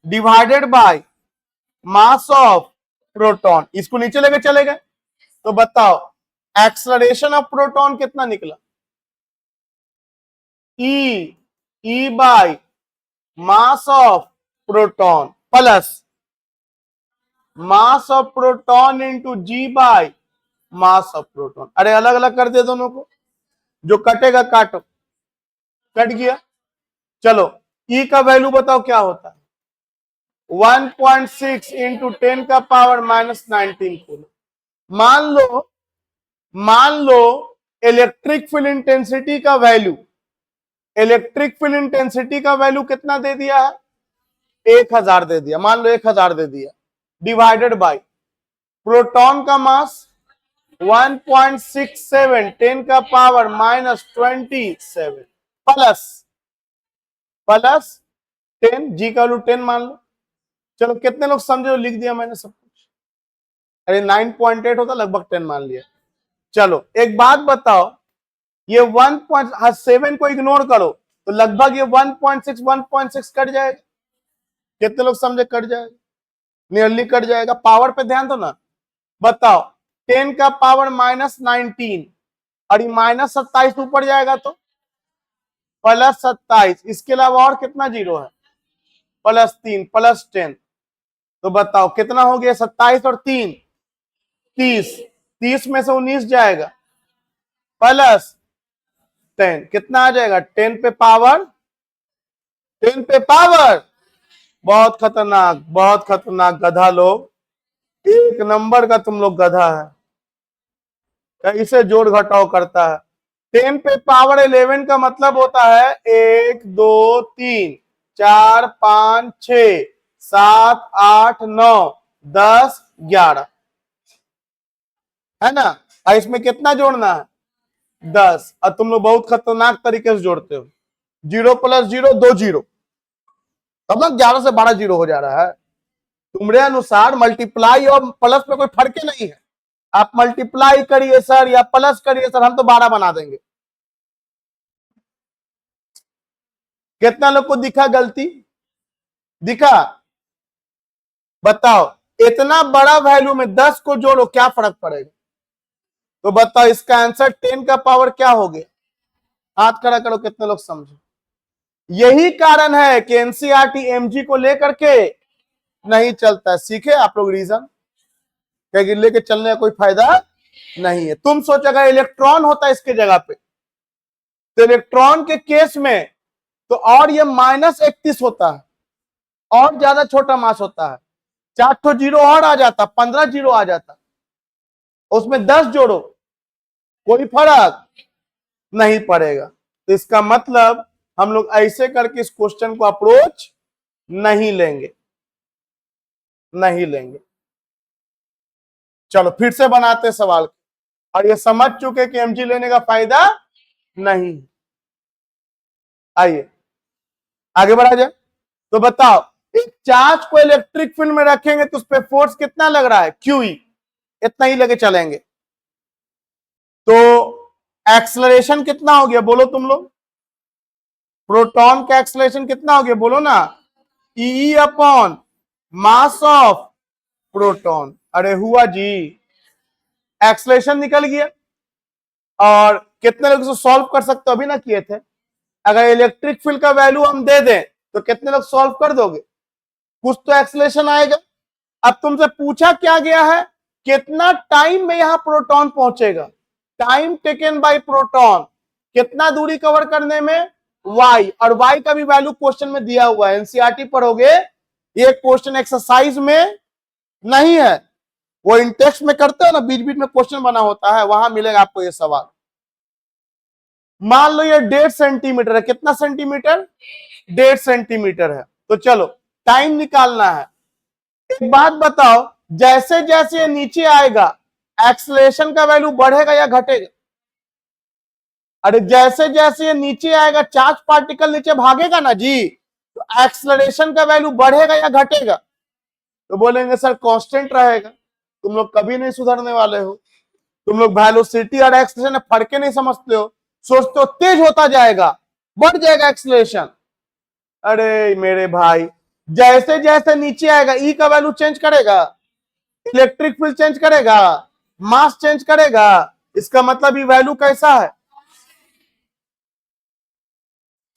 divided by mass of proton. इसको नीचे लेके चले गए, तो बताओ एक्सलरेशन ऑफ प्रोटॉन कितना निकला? E by mass of proton plus mass of proton into g by mass of proton. अरे अलग अलग कर दे दोनों को, जो कटेगा काटो, कट गया। चलो ई का वैल्यू बताओ क्या होता है? 1.6 इंटू 10 का पावर माइनस 19 कूलम। मान लो इलेक्ट्रिक फील्ड इंटेंसिटी का वैल्यू कितना दे दिया है? 1000 दे दिया, मान लो 1000 दे दिया, डिवाइडेड बाय प्रोटॉन का मास 1.67 10 का पावर माइनस 27 प्लस 10, जी का वैल्यू 10 मान लो। चलो कितने लोग समझे? लिख दिया मैंने सब कुछ। अरे 9.8 होता, लगभग 10 मान लिया। चलो एक बात बताओ, ये 1.7 को इग्नोर करो तो लगभग ये 1.6 कट जाएगा। कितने लोग समझे? कट जाएगा, नियरली कट जाएगा। पावर पे ध्यान दो ना। बताओ 10 का पावर माइनस 19 और ये माइनस 27 ऊपर जाएगा तो प्लस 27, इसके अलावा और कितना जीरो है? Plus 3 plus 10। तो बताओ कितना हो गया? 27 और 3 30, 30 में से 19 जाएगा, प्लस 10 कितना आ जाएगा? 10 पे पावर, 10 पे पावर। बहुत खतरनाक, बहुत खतरनाक गधा लोग, एक नंबर का तुम लोग गधा है, कैसे जोड़ घटाव करता है। 10 पे पावर 11 का मतलब होता है 1 2 3 4 5 6 7 8 9 10 11, है ना? और इसमें कितना जोड़ना है? 10। और तुम लोग बहुत खतरनाक तरीके से जोड़ते हो, 0 प्लस 0 2 जीरो, तब ना 11 से 12 जीरो हो जा रहा है। तुम्हारे अनुसार मल्टीप्लाई और प्लस में कोई फर्क ही नहीं है। आप मल्टीप्लाई करिए सर या प्लस करिए सर, हम तो 12 बना देंगे। कितना लोग को दिखा गलती? दिखा? बताओ, इतना बड़ा वैल्यू में 10 को जोड़ो, क्या फर्क पड़ेगा? तो बताओ इसका आंसर 10 का पावर क्या हो गया? हाथ खड़ा करो, कितने लोग समझे? यही कारण है कि एनसीईआरटी एमजी को लेकर के नहीं चलता है। सीखे आप लोग रीजन? क्या लेके चलने का कोई फायदा नहीं है। तुम सोचो अगर इलेक्ट्रॉन होता है इसके जगह पे, तो इलेक्ट्रॉन के केस में तो और ये -31 होता है, और ज्यादा छोटा मास होता है, 4 तो जीरो और आ जाता, 15 जीरो आ जाता, उसमें 10 जोड़ो, कोई फर्क नहीं पड़ेगा। तो इसका मतलब हम लोग ऐसे करके इस क्वेश्चन को अप्रोच नहीं लेंगे, नहीं लेंगे। चलो फिर से बनाते सवाल, और ये समझ चुके कि एमजी लेने का फायदा नहीं। आइए आगे बढ़ा जाए। तो बताओ एक चार्ज को इलेक्ट्रिक फील्ड में रखेंगे तो उस पर फोर्स कितना लग रहा है? क्यूई, इतना ही लगे चलेंगे। तो एक्सलरेशन कितना हो गया बोलो तुम लोग? प्रोटॉन का एक्सलरेशन कितना हो गया बोलो ना? ई अपॉन मास ऑफ प्रोटॉन। अरे हुआ जी, एक्सलेशन निकल गया। और कितने लोग सॉल्व कर सकते हो? अभी ना किए थे। अगर इलेक्ट्रिक फील्ड का वैल्यू हम दे दें तो कितने लोग सॉल्व कर दोगे? कुछ तो एक्सलेशन आएगा। अब तुमसे पूछा क्या गया है, कितना टाइम में यहां प्रोटॉन पहुंचेगा? टाइम टेकन बाय प्रोटॉन, कितना दूरी कवर करने में? y, और y का भी वैल्यू क्वेश्चन में दिया हुआ है, एनसीईआरटी पढ़ोगे। ये क्वेश्चन एक्सरसाइज में नहीं है, वो इंटेक्स्ट में करते हो ना, बीच बीच में क्वेश्चन बना होता है, वहां मिलेगा आपको ये सवाल। मान लो ये 1.5 सेंटीमीटर है। कितना सेंटीमीटर? 1.5 सेंटीमीटर है। तो चलो टाइम निकालना है। एक बात बताओ, जैसे जैसे ये नीचे आएगा एक्सलेशन का वैल्यू बढ़ेगा या घटेगा? अरे जैसे जैसे ये नीचे आएगा चार्ज पार्टिकल नीचे भागेगा ना जी, तो एक्सलरेशन का वैल्यू बढ़ेगा या घटेगा? तो बोलेंगे सर कांस्टेंट रहेगा। तुम लोग कभी नहीं सुधरने वाले हो। तुम लोग वेलोसिटी और एक्सलेशन फर्क नहीं समझते हो, सोचते हो तेज होता जाएगा, बढ़ जाएगा एक्सलेशन। अरे मेरे भाई, जैसे जैसे नीचे आएगा ई का वैल्यू चेंज करेगा, इलेक्ट्रिक फील्ड चेंज करेगा, मास चेंज करेगा। इसका मतलब ये वैल्यू कैसा है?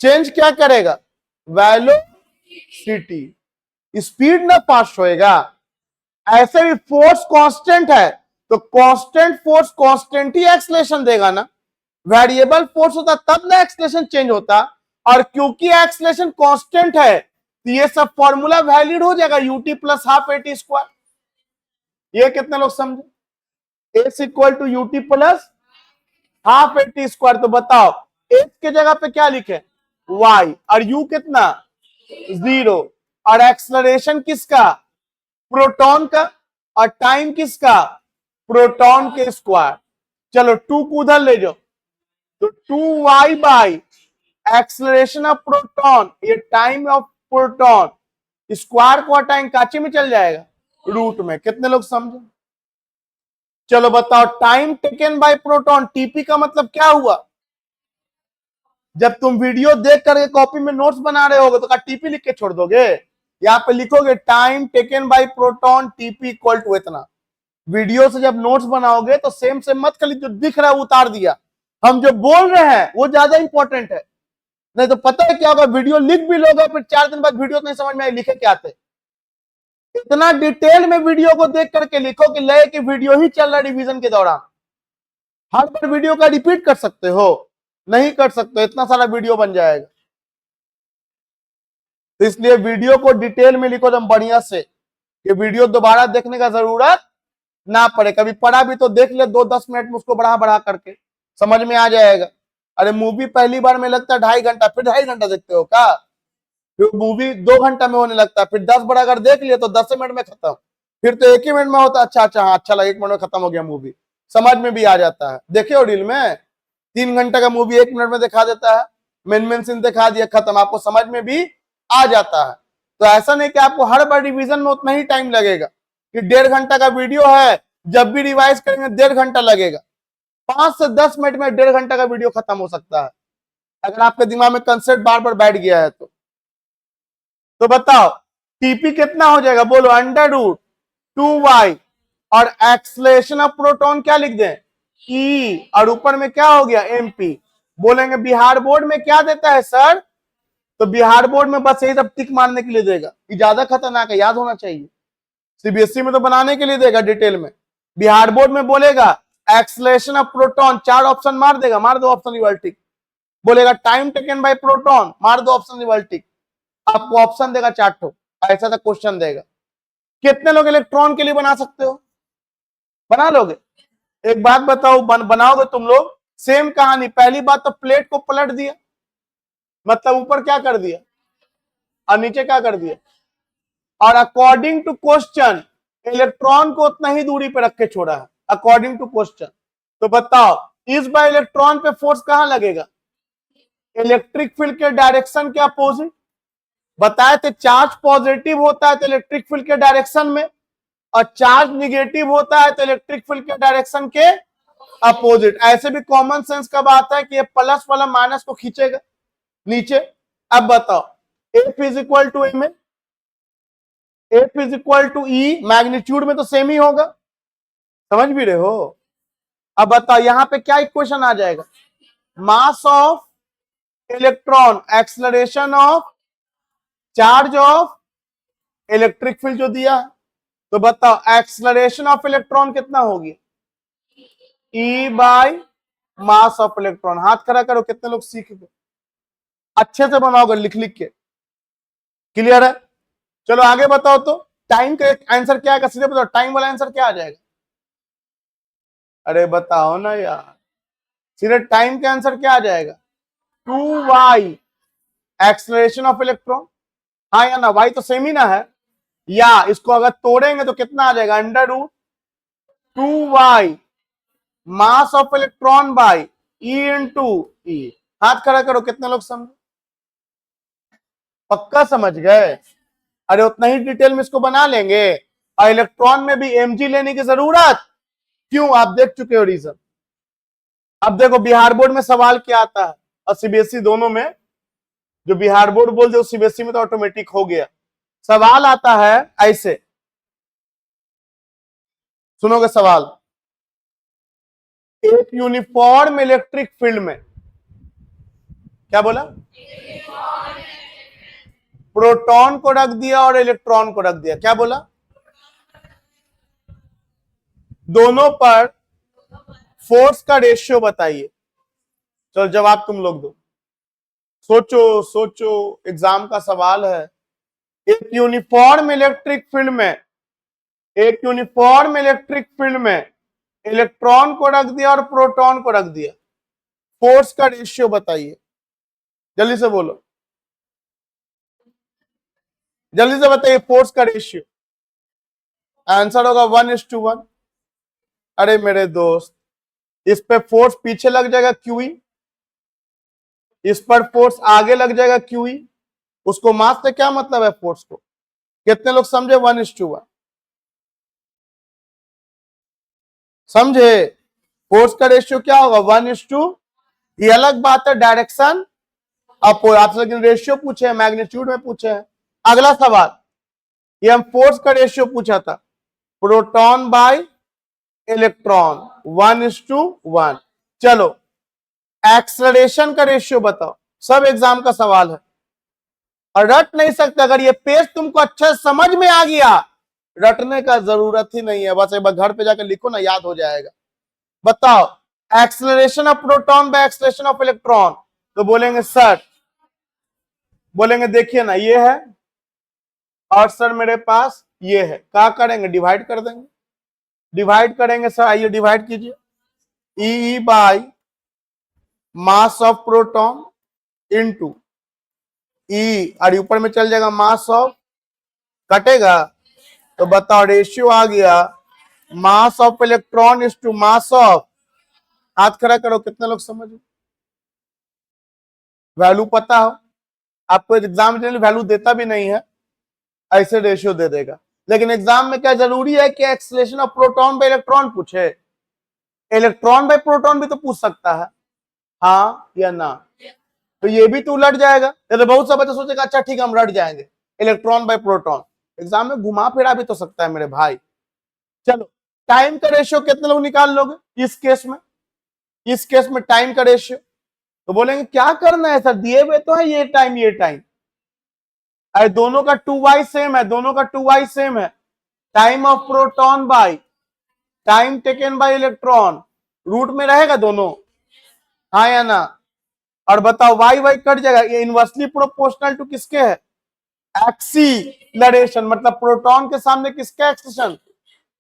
चेंज क्या करेगा? वेलोसिटी, स्पीड ना पास होएगा। ऐसे भी फोर्स कांस्टेंट है, तो कांस्टेंट फोर्स कांस्टेंट ही एक्सलेशन देगा ना। वेरिएबल फोर्स होता तब ना एक्सलेशन चेंज होता। और क्योंकि एक्सलेशन कांस्टेंट है तो ये सब फॉर्मूला वैलिड हो जाएगा, u t plus half a t square. ये कितने लोग समझे? S equal to u t plus half a t square. तो बताओ एस के जगह पे क्या लिखे? वाई, और यू कितना? 0। और एक्सलरेशन किसका? प्रोटॉन का। और टाइम किसका? प्रोटॉन के स्क्वायर। चलो 2 को उधर ले जाओ, तो 2y by acceleration of proton, ये टाइम ऑफ प्रोटॉन, स्क्वायर को हटाएंगे काचे में चल जाएगा, रूट में। कितने लोग समझे? चलो बताओ time taken by proton, TP का मतलब क्या हुआ? जब तुम वीडियो देख करके कॉपी में नोट्स बना रहे होगे तो क्या टीपी लिख के छोड़ दोगे? यहाँ पे लिखोगे time taken by proton t p equal to इतना। वीडियो से जब नोट्स बनाओगे तो सेम सेम मत खाली जो दिख रहा है उतार दिया, हम जो बोल रहे हैं वो ज्यादा इंपॉर्टेंट है। नहीं तो पता है क्या होगा, वीडियो लिख भी लोगे फिर 4 दिन बाद वीडियो नहीं समझ में आई लिखे क्या थे। इतना डिटेल में वीडियो को देख करके लिखो कि लगे कि वीडियो ही चल रहा रिवीजन के दौरान। हर बार वीडियो का रिपीट कर सकते हो? नहीं कर सकते, इतना सारा वीडियो बन जाएगा। तो इसलिए वीडियो को डिटेल में लिखो एकदम बढ़िया से, कि वीडियो दोबारा देखने का जरूरत ना पड़े। कभी पढ़ा भी तो देख ले 2-10 मिनट में, उसको बढ़ा बढ़ा करके समझ में आ जाएगा। अरे मूवी पहली बार में लगता है 2.5 घंटा, फिर 2.5 घंटा देखते हो क्या? फिर मूवी 2 घंटा में होने लगता है, फिर 10 बार अगर देख लिए तो 10 मिनट में खत्म, फिर तो 1 ही मिनट में होता। अच्छा अच्छा, हाँ अच्छा लगा, 1 मिनट में खत्म हो गया मूवी, समझ में भी आ जाता है। देखे हो रील में 3 घंटे का मूवी 1 मिनट में दिखा देता है, मेन सीन दिखा दिया, खत्म, आपको समझ में भी आ जाता है। तो ऐसा नहीं कि आपको हर बार रिवीजन में उतना ही टाइम लगेगा, कि 1.5 घंटा का वीडियो है, जब भी रिवाइज करेंगे 1.5 घंटा लगेगा। 5 से 10 मिनट में 1.5 घंटा का वीडियो खत्म हो सकता है, अगर आपके दिमाग में कंसेप्ट बार बार बैठ गया है तो बताओ टीपी कितना हो जाएगा, बोलो, √2y, और एक्सलेशन ऑफ प्रोटॉन क्या लिख दें, ई, और ऊपर में क्या हो गया, एमपी। बोलेंगे बिहार बोर्ड में क्या देता है सर, तो बिहार बोर्ड में बस यही सब टिक मारने के लिए देगा, कि ज्यादा खतरनाक है, याद होना चाहिए। सीबीएसई में तो बनाने के लिए देगा डिटेल में, बिहार बोर्ड में बोलेगा एक्सलेशन ऑफ प्रोटॉन, 4 ऑप्शन मार देगा, मार दो ऑप्शन रिवर्स टिक। बोलेगा टाइम टेकन बाय प्रोटॉन, मार दो ऑप्शन रिवर्स टिक। आपको ऑप्शन देगा 4 ठो, ऐसा था क्वेश्चन देगा। कितने लोग इलेक्ट्रॉन के लिए बना सकते हो, बना लोगे? एक बात बताओ, बनाओगे तुम लोग? सेम कहानी, पहली बात तो प्लेट को पलट दिया, मतलब ऊपर क्या कर दिया और नीचे क्या कर दिया, और अकॉर्डिंग टू क्वेश्चन इलेक्ट्रॉन को उतना ही दूरी पर रख के छोड़ा है, अकॉर्डिंग टू क्वेश्चन। तो बताओ इस बार इलेक्ट्रॉन पे फोर्स कहां लगेगा, इलेक्ट्रिक फील्ड के डायरेक्शन के अपोजिट। बताए थे चार्ज पॉजिटिव होता है तो इलेक्ट्रिक फील्ड के डायरेक्शन में, और चार्ज निगेटिव होता है तो इलेक्ट्रिक फील्ड के डायरेक्शन के अपोजिट। ऐसे भी कॉमन सेंस का बात है कि ये प्लस वाला माइनस को खींचेगा नीचे। अब बताओ F is equal to m, F is equal to E, magnitude में तो सेम ही होगा, समझ भी रहे हो? अब बताओ यहां पे क्या इक्वेशन आ जाएगा, मास of electron, acceleration of, charge of, electric field जो दिया। तो बताओ एक्सलरेशन ऑफ इलेक्ट्रॉन कितना होगी, ई बाय मास ऑफ इलेक्ट्रॉन। हाथ खड़ा करो, कितने लोग सीख गए, अच्छे से बनाओगे लिख लिख के, क्लियर है? चलो आगे बताओ, तो टाइम का आंसर क्या है, सीधे बताओ टाइम वाला आंसर क्या आ जाएगा। अरे बताओ ना यार, सीधे टाइम का आंसर क्या आ जाएगा, 2y, एक्सलरेशन ऑफ इलेक्ट्रॉन। हाँ या ना, वाई तो सेम ही ना है, या इसको अगर तोड़ेंगे तो कितना आ जाएगा, √2y mass of electron by E into E. हाथ खड़ा करो, कितने लोग समझे, पक्का समझ गए? अरे उतना ही डिटेल में इसको बना लेंगे, और इलेक्ट्रॉन में भी mg लेने की जरूरत क्यों, आप देख चुके हो रीजन। अब देखो बिहार बोर्ड में सवाल क्या आता है और सीबीएसई दोनों में, जो बिहार बोर्ड बोल दे सीबीएसई में तो ऑटोमेटिक हो गया। सवाल आता है ऐसे, सुनोगे सवाल, एक यूनिफॉर्म इलेक्ट्रिक फील्ड में, क्या बोला, प्रोटॉन को रख दिया और इलेक्ट्रॉन को रख दिया, क्या बोला, दोनों पर फोर्स का रेशियो बताइए। चलो जवाब तुम लोग दो, सोचो सोचो, एग्जाम का सवाल है। एक यूनिफॉर्म इलेक्ट्रिक फील्ड में, एक यूनिफॉर्म इलेक्ट्रिक फील्ड में इलेक्ट्रॉन को रख दिया और प्रोटॉन को रख दिया, फोर्स का रेशियो बताइए, जल्दी से बोलो, जल्दी से बताइए फोर्स का रेशियो। आंसर होगा 1:1। अरे मेरे दोस्त, इस पे फोर्स पीछे लग जाएगा क्यूई, इस पर फोर्स आगे लग जाएगा क्यूई, उसको मास से क्या मतलब है फोर्स को, कितने लोग समझे, 1:1 समझे? फोर्स का रेशियो क्या होगा, 1:2। ये अलग बात है डायरेक्शन अपोज, आपसे लेकिन रेशियो पूछे हैं, मैग्नीट्यूड में पूछे हैं। अगला सवाल, ये हम फोर्स का रेशियो पूछा था, प्रोटॉन बाय इलेक्ट्रॉन 1:1। चलो एक्सलरेशन का रेशियो बताओ, सब एग्जाम का सवाल है और रट नहीं सकते। अगर ये पेज तुमको अच्छे से समझ में आ गया, रटने का जरूरत ही नहीं है, बस एक बार घर पे जाकर लिखो ना, याद हो जाएगा। बताओ, acceleration of proton bye acceleration of electron, तो बोलेंगे सर, बोलेंगे देखिए ना ये है और सर मेरे पास ये है, क्या करेंगे, डिवाइड कर देंगे। डिवाइड करेंगे सर, आइए डिवाइड कीजिए, E by mass of proton into E, और ऊपर में चल जाएगा मास ऑफ, कटेगा तो बताओ रेशियो आ गया mass of electron is to mass of, हाथ खड़ा करो, कितने लोग समझ, वैल्यू पता हो आपको, एग्जाम वैल्यू देता भी नहीं है, ऐसे रेशियो दे देगा। लेकिन एग्जाम में क्या जरूरी है कि acceleration of proton bye electron पूछे, इलेक्ट्रॉन बाय प्रोटॉन भी तो पूछ सकता है, हाँ या ना, तो ये भी तो उलट जाएगा। तो बहुत सा बच्चा सोचेगा अच्छा ठीक है हम रट जाएंगे, इलेक्ट्रॉन बाय प्रोटॉन, एग्जाम में घुमा फिरा भी तो सकता है मेरे भाई। चलो, टाइम का रेशियो कितने लोग निकाल लोगे इस केस में, इस केस में टाइम का रेशियो, तो बोलेंगे क्या करना है सर, दिए हुए तो है ये टाइम ये टाइम, अरे दोनों का 2y सेम है, दोनों का 2y सेम है, time of proton by time taken by electron, root में रहेगा दोनों, हाँ या ना, और बताओ वाई वाई कट जाएगा, ये इनवर्सली प्रोपोर्शनल टू किसके है, एक्सीलरेशन, मतलब प्रोटॉन के सामने किसका एक्सेलरेशन,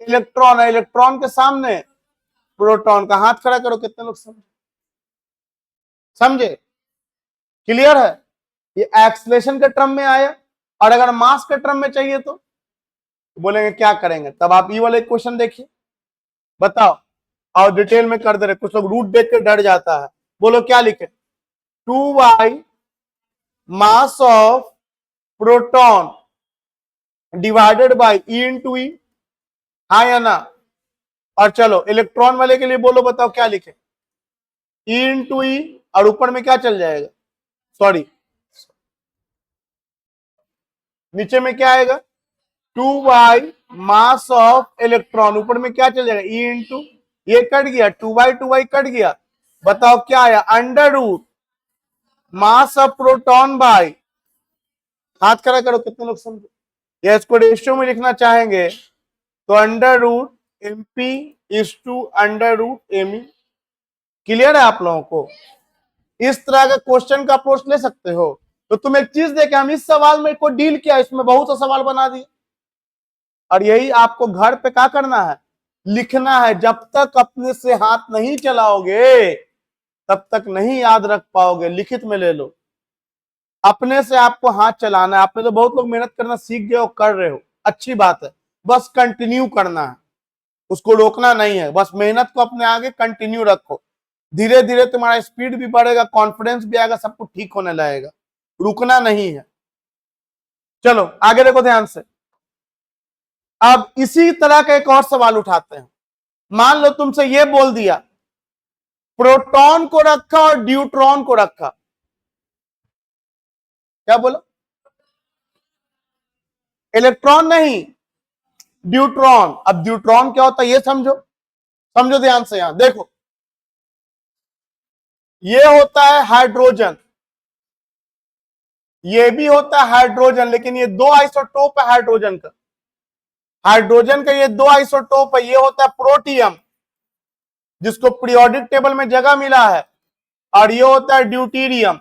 इलेक्ट्रॉन है, इलेक्ट्रॉन के सामने प्रोटॉन का, हाथ खड़ा करो, कितने लोग समझे, समझे, क्लियर है, ये एक्सेलरेशन के टर्म में आया, और अगर मास के टर्म में चाहिए तो बोलेंगे क्या करेंगे, तब आप ये वाले क्वेश्चन देखिए, बताओ, और डिटेल में कर दे रहे, कुछ लोग रूट देख के डर जाता है, बोलो क्या लिखे, 2y mass of proton divided by E into E, हाँ या ना, और चलो इलेक्ट्रॉन वाले के लिए बोलो, बताओ क्या लिखे, ई इंटू ई, और ऊपर में क्या चल जाएगा, सॉरी नीचे में क्या आएगा, 2y मास ऑफ इलेक्ट्रॉन, ऊपर में क्या चल जाएगा, ई इंटू, ये कट गया, 2y कट गया, बताओ क्या आया, under root mass of proton by, हाथ खड़ा करो, कितने लोग समझे, या इसको रेशियो में लिखना चाहेंगे तो under root m p is to under root m e, clear है आप लोगों को, इस तरह का क्वेश्चन का अप्रोच ले सकते हो। तो तुम एक चीज देखे, हम इस सवाल में को डील किया, इसमें बहुत सा सवाल बना दिए, और यही आपको घर पे क्या करना है, लिखना है, जब तक अपने से हाथ नहीं चलाओगे तब तक नहीं याद रख पाओगे, लिखित में ले लो, अपने से आपको हाथ चलाना है। आपने तो बहुत लोग मेहनत करना सीख गए हो, कर रहे हो, अच्छी बात है, बस कंटिन्यू करना है, उसको रोकना नहीं है, बस मेहनत को अपने आगे कंटिन्यू रखो, धीरे धीरे तुम्हारा स्पीड भी बढ़ेगा, कॉन्फिडेंस भी आएगा, सब कुछ ठीक होने लगेगा, रुकना नहीं है। चलो आगे देखो ध्यान से, अब इसी तरह का एक और सवाल उठाते हैं। मान लो तुमसे ये बोल दिया प्रोटॉन को रखा और ड्यूट्रॉन को रखा, क्या बोला, इलेक्ट्रॉन नहीं ड्यूट्रॉन। अब ड्यूट्रॉन क्या होता है ये समझो, समझो ध्यान से, यहां देखो, ये होता है हाइड्रोजन, ये भी होता है हाइड्रोजन, लेकिन ये दो आइसोटोप है हाइड्रोजन का, हाइड्रोजन का ये दो आइसोटोप है, ये होता है प्रोटियम जिसको पीरियोडिक टेबल में जगह मिला है, और ये होता है ड्यूटीरियम,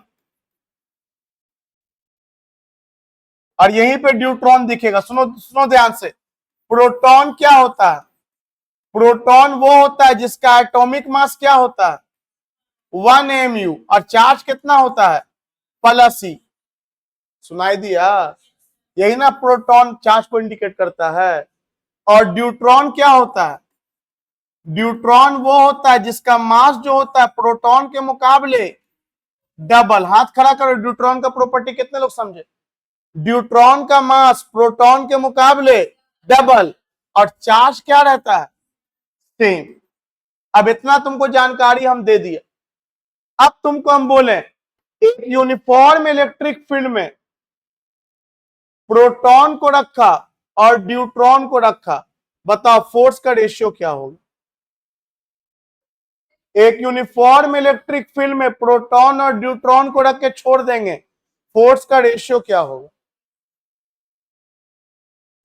और यहीं पे ड्यूट्रॉन दिखेगा। सुनो सुनो ध्यान से, प्रोटॉन क्या होता है, प्रोटॉन वो होता है जिसका एटॉमिक मास क्या होता है 1 mu, और चार्ज कितना होता है +e, सुनाई दिया, यही ना प्रोटॉन चार्ज को इंडिकेट करता है। और ड्यूट्रॉन क्या होता है, ड्यूट्रॉन वो होता है जिसका मास जो होता है प्रोटॉन के मुकाबले डबल, हाथ खड़ा करो, ड्यूट्रॉन का प्रॉपर्टी कितने लोग समझे, ड्यूट्रॉन का मास प्रोटॉन के मुकाबले डबल, और चार्ज क्या रहता है सेम। अब इतना तुमको जानकारी हम दे दिए, अब तुमको हम बोले एक यूनिफॉर्म इलेक्ट्रिक फील्ड में प्रोटॉन को रखा और ड्यूट्रॉन को रखा, बताओ फोर्स का रेशियो क्या होगा, एक यूनिफॉर्म इलेक्ट्रिक फील्ड में प्रोटॉन और न्यूट्रॉन को रख के छोड़ देंगे, फोर्स का रेशियो क्या होगा?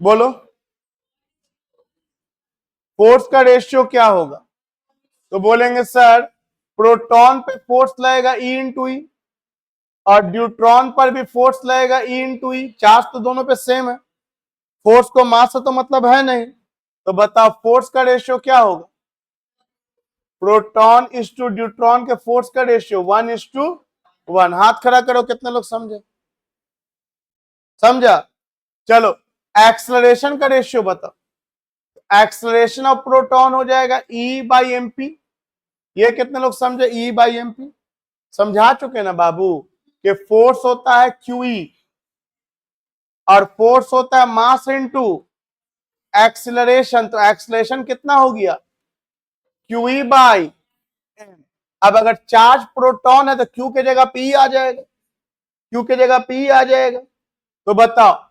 बोलो, फोर्स का रेशियो क्या होगा? तो बोलेंगे सर प्रोटॉन पे फोर्स लगेगा E इंटू ई, और न्यूट्रॉन पर भी फोर्स लगेगा E इंटू ई। चार्ज तो दोनों पे सेम है, फोर्स को मास से तो मतलब है नहीं। तो बताओ फोर्स का रेशियो क्या होगा? प्रोटॉन इज टू न्यूट्रॉन के फोर्स का रेशियो 1:1। हाथ खड़ा करो, कितने लोग समझे? समझा? चलो एक्सलरेशन का रेशियो बताओ। एक्सलरेशन ऑफ प्रोटॉन हो जाएगा E/mp। ये कितने लोग समझे? E/mp समझा चुके ना बाबू कि फोर्स होता है QE और फोर्स होता है मास इनटू एक्सीलरेशन। तो एक्सीलरेशन कितना हो गया? QE/m। अब अगर चार्ज प्रोटॉन है तो Q के जगह P आ जाएगा, Q के जगह P आ जाएगा। तो बताओ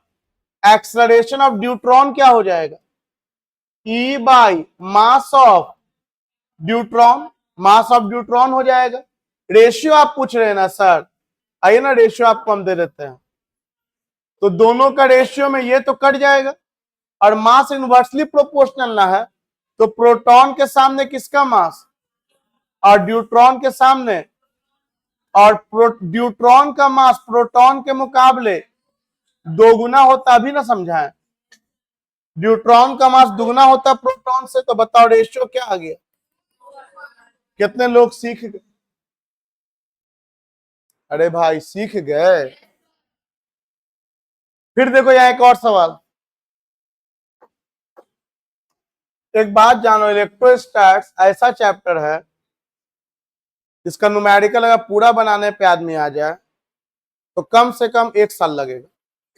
एक्सीलरेशन ऑफ न्यूट्रॉन क्या हो जाएगा? E by mass of neutron, mass of neutron हो जाएगा। रेशियो आप पूछ रहे हैं ना सर, आइए ना रेशियो आपको हम दे देते हैं। तो दोनों का रेशियो में ये तो कट जाएगा, और मास इनवर्सली प्रोपोर्शनल ना है, तो प्रोटॉन के सामने किसका मास और न्यूट्रॉन के सामने, और न्यूट्रॉन का मास प्रोटॉन के मुकाबले दोगुना होता, अभी ना समझाएं। न्यूट्रॉन का मास दुगना होता प्रोटॉन से, तो बताओ रेशियो क्या आ गया? कितने लोग सीख गए? अरे भाई सीख गए। फिर देखो यहां एक और सवाल। एक बात जानो, इलेक्ट्रोस्टैटिक्स ऐसा चैप्टर है इसका न्यूमेरिकल अगर पूरा बनाने पे आदमी आ जाए तो कम से कम 1 साल लगेगा।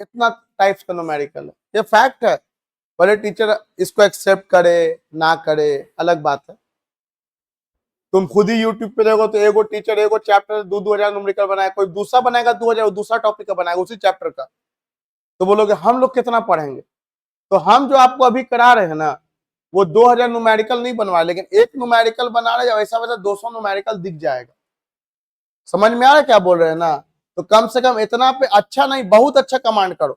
इतना टाइप्स का न्यूमेरिकल है, ये फैक्ट है। भले टीचर इसको एक्सेप्ट करे ना करे अलग बात है। तुम खुद ही यूट्यूब पे देखो तो एगो टीचर एगो चैप्टर 2,000 न्यूमेरिकल बनाए, कोई दूसरा बनाएगा 2,000, दूसरा टॉपिक का बनाएगा उसी चैप्टर का। तो बोलोगे हम लोग कितना पढ़ेंगे? तो हम जो आपको अभी करा रहे हैं ना वो 2,000 न्यूमेरिकल नहीं बनवाए, लेकिन एक न्यूमेरिकल बना रहे हैं, वैसा वैसा 200 न्यूमेरिकल दिख जाएगा। समझ में आ रहा है क्या बोल रहे हैं ना? तो कम से कम इतना पे अच्छा नहीं बहुत अच्छा कमांड करो,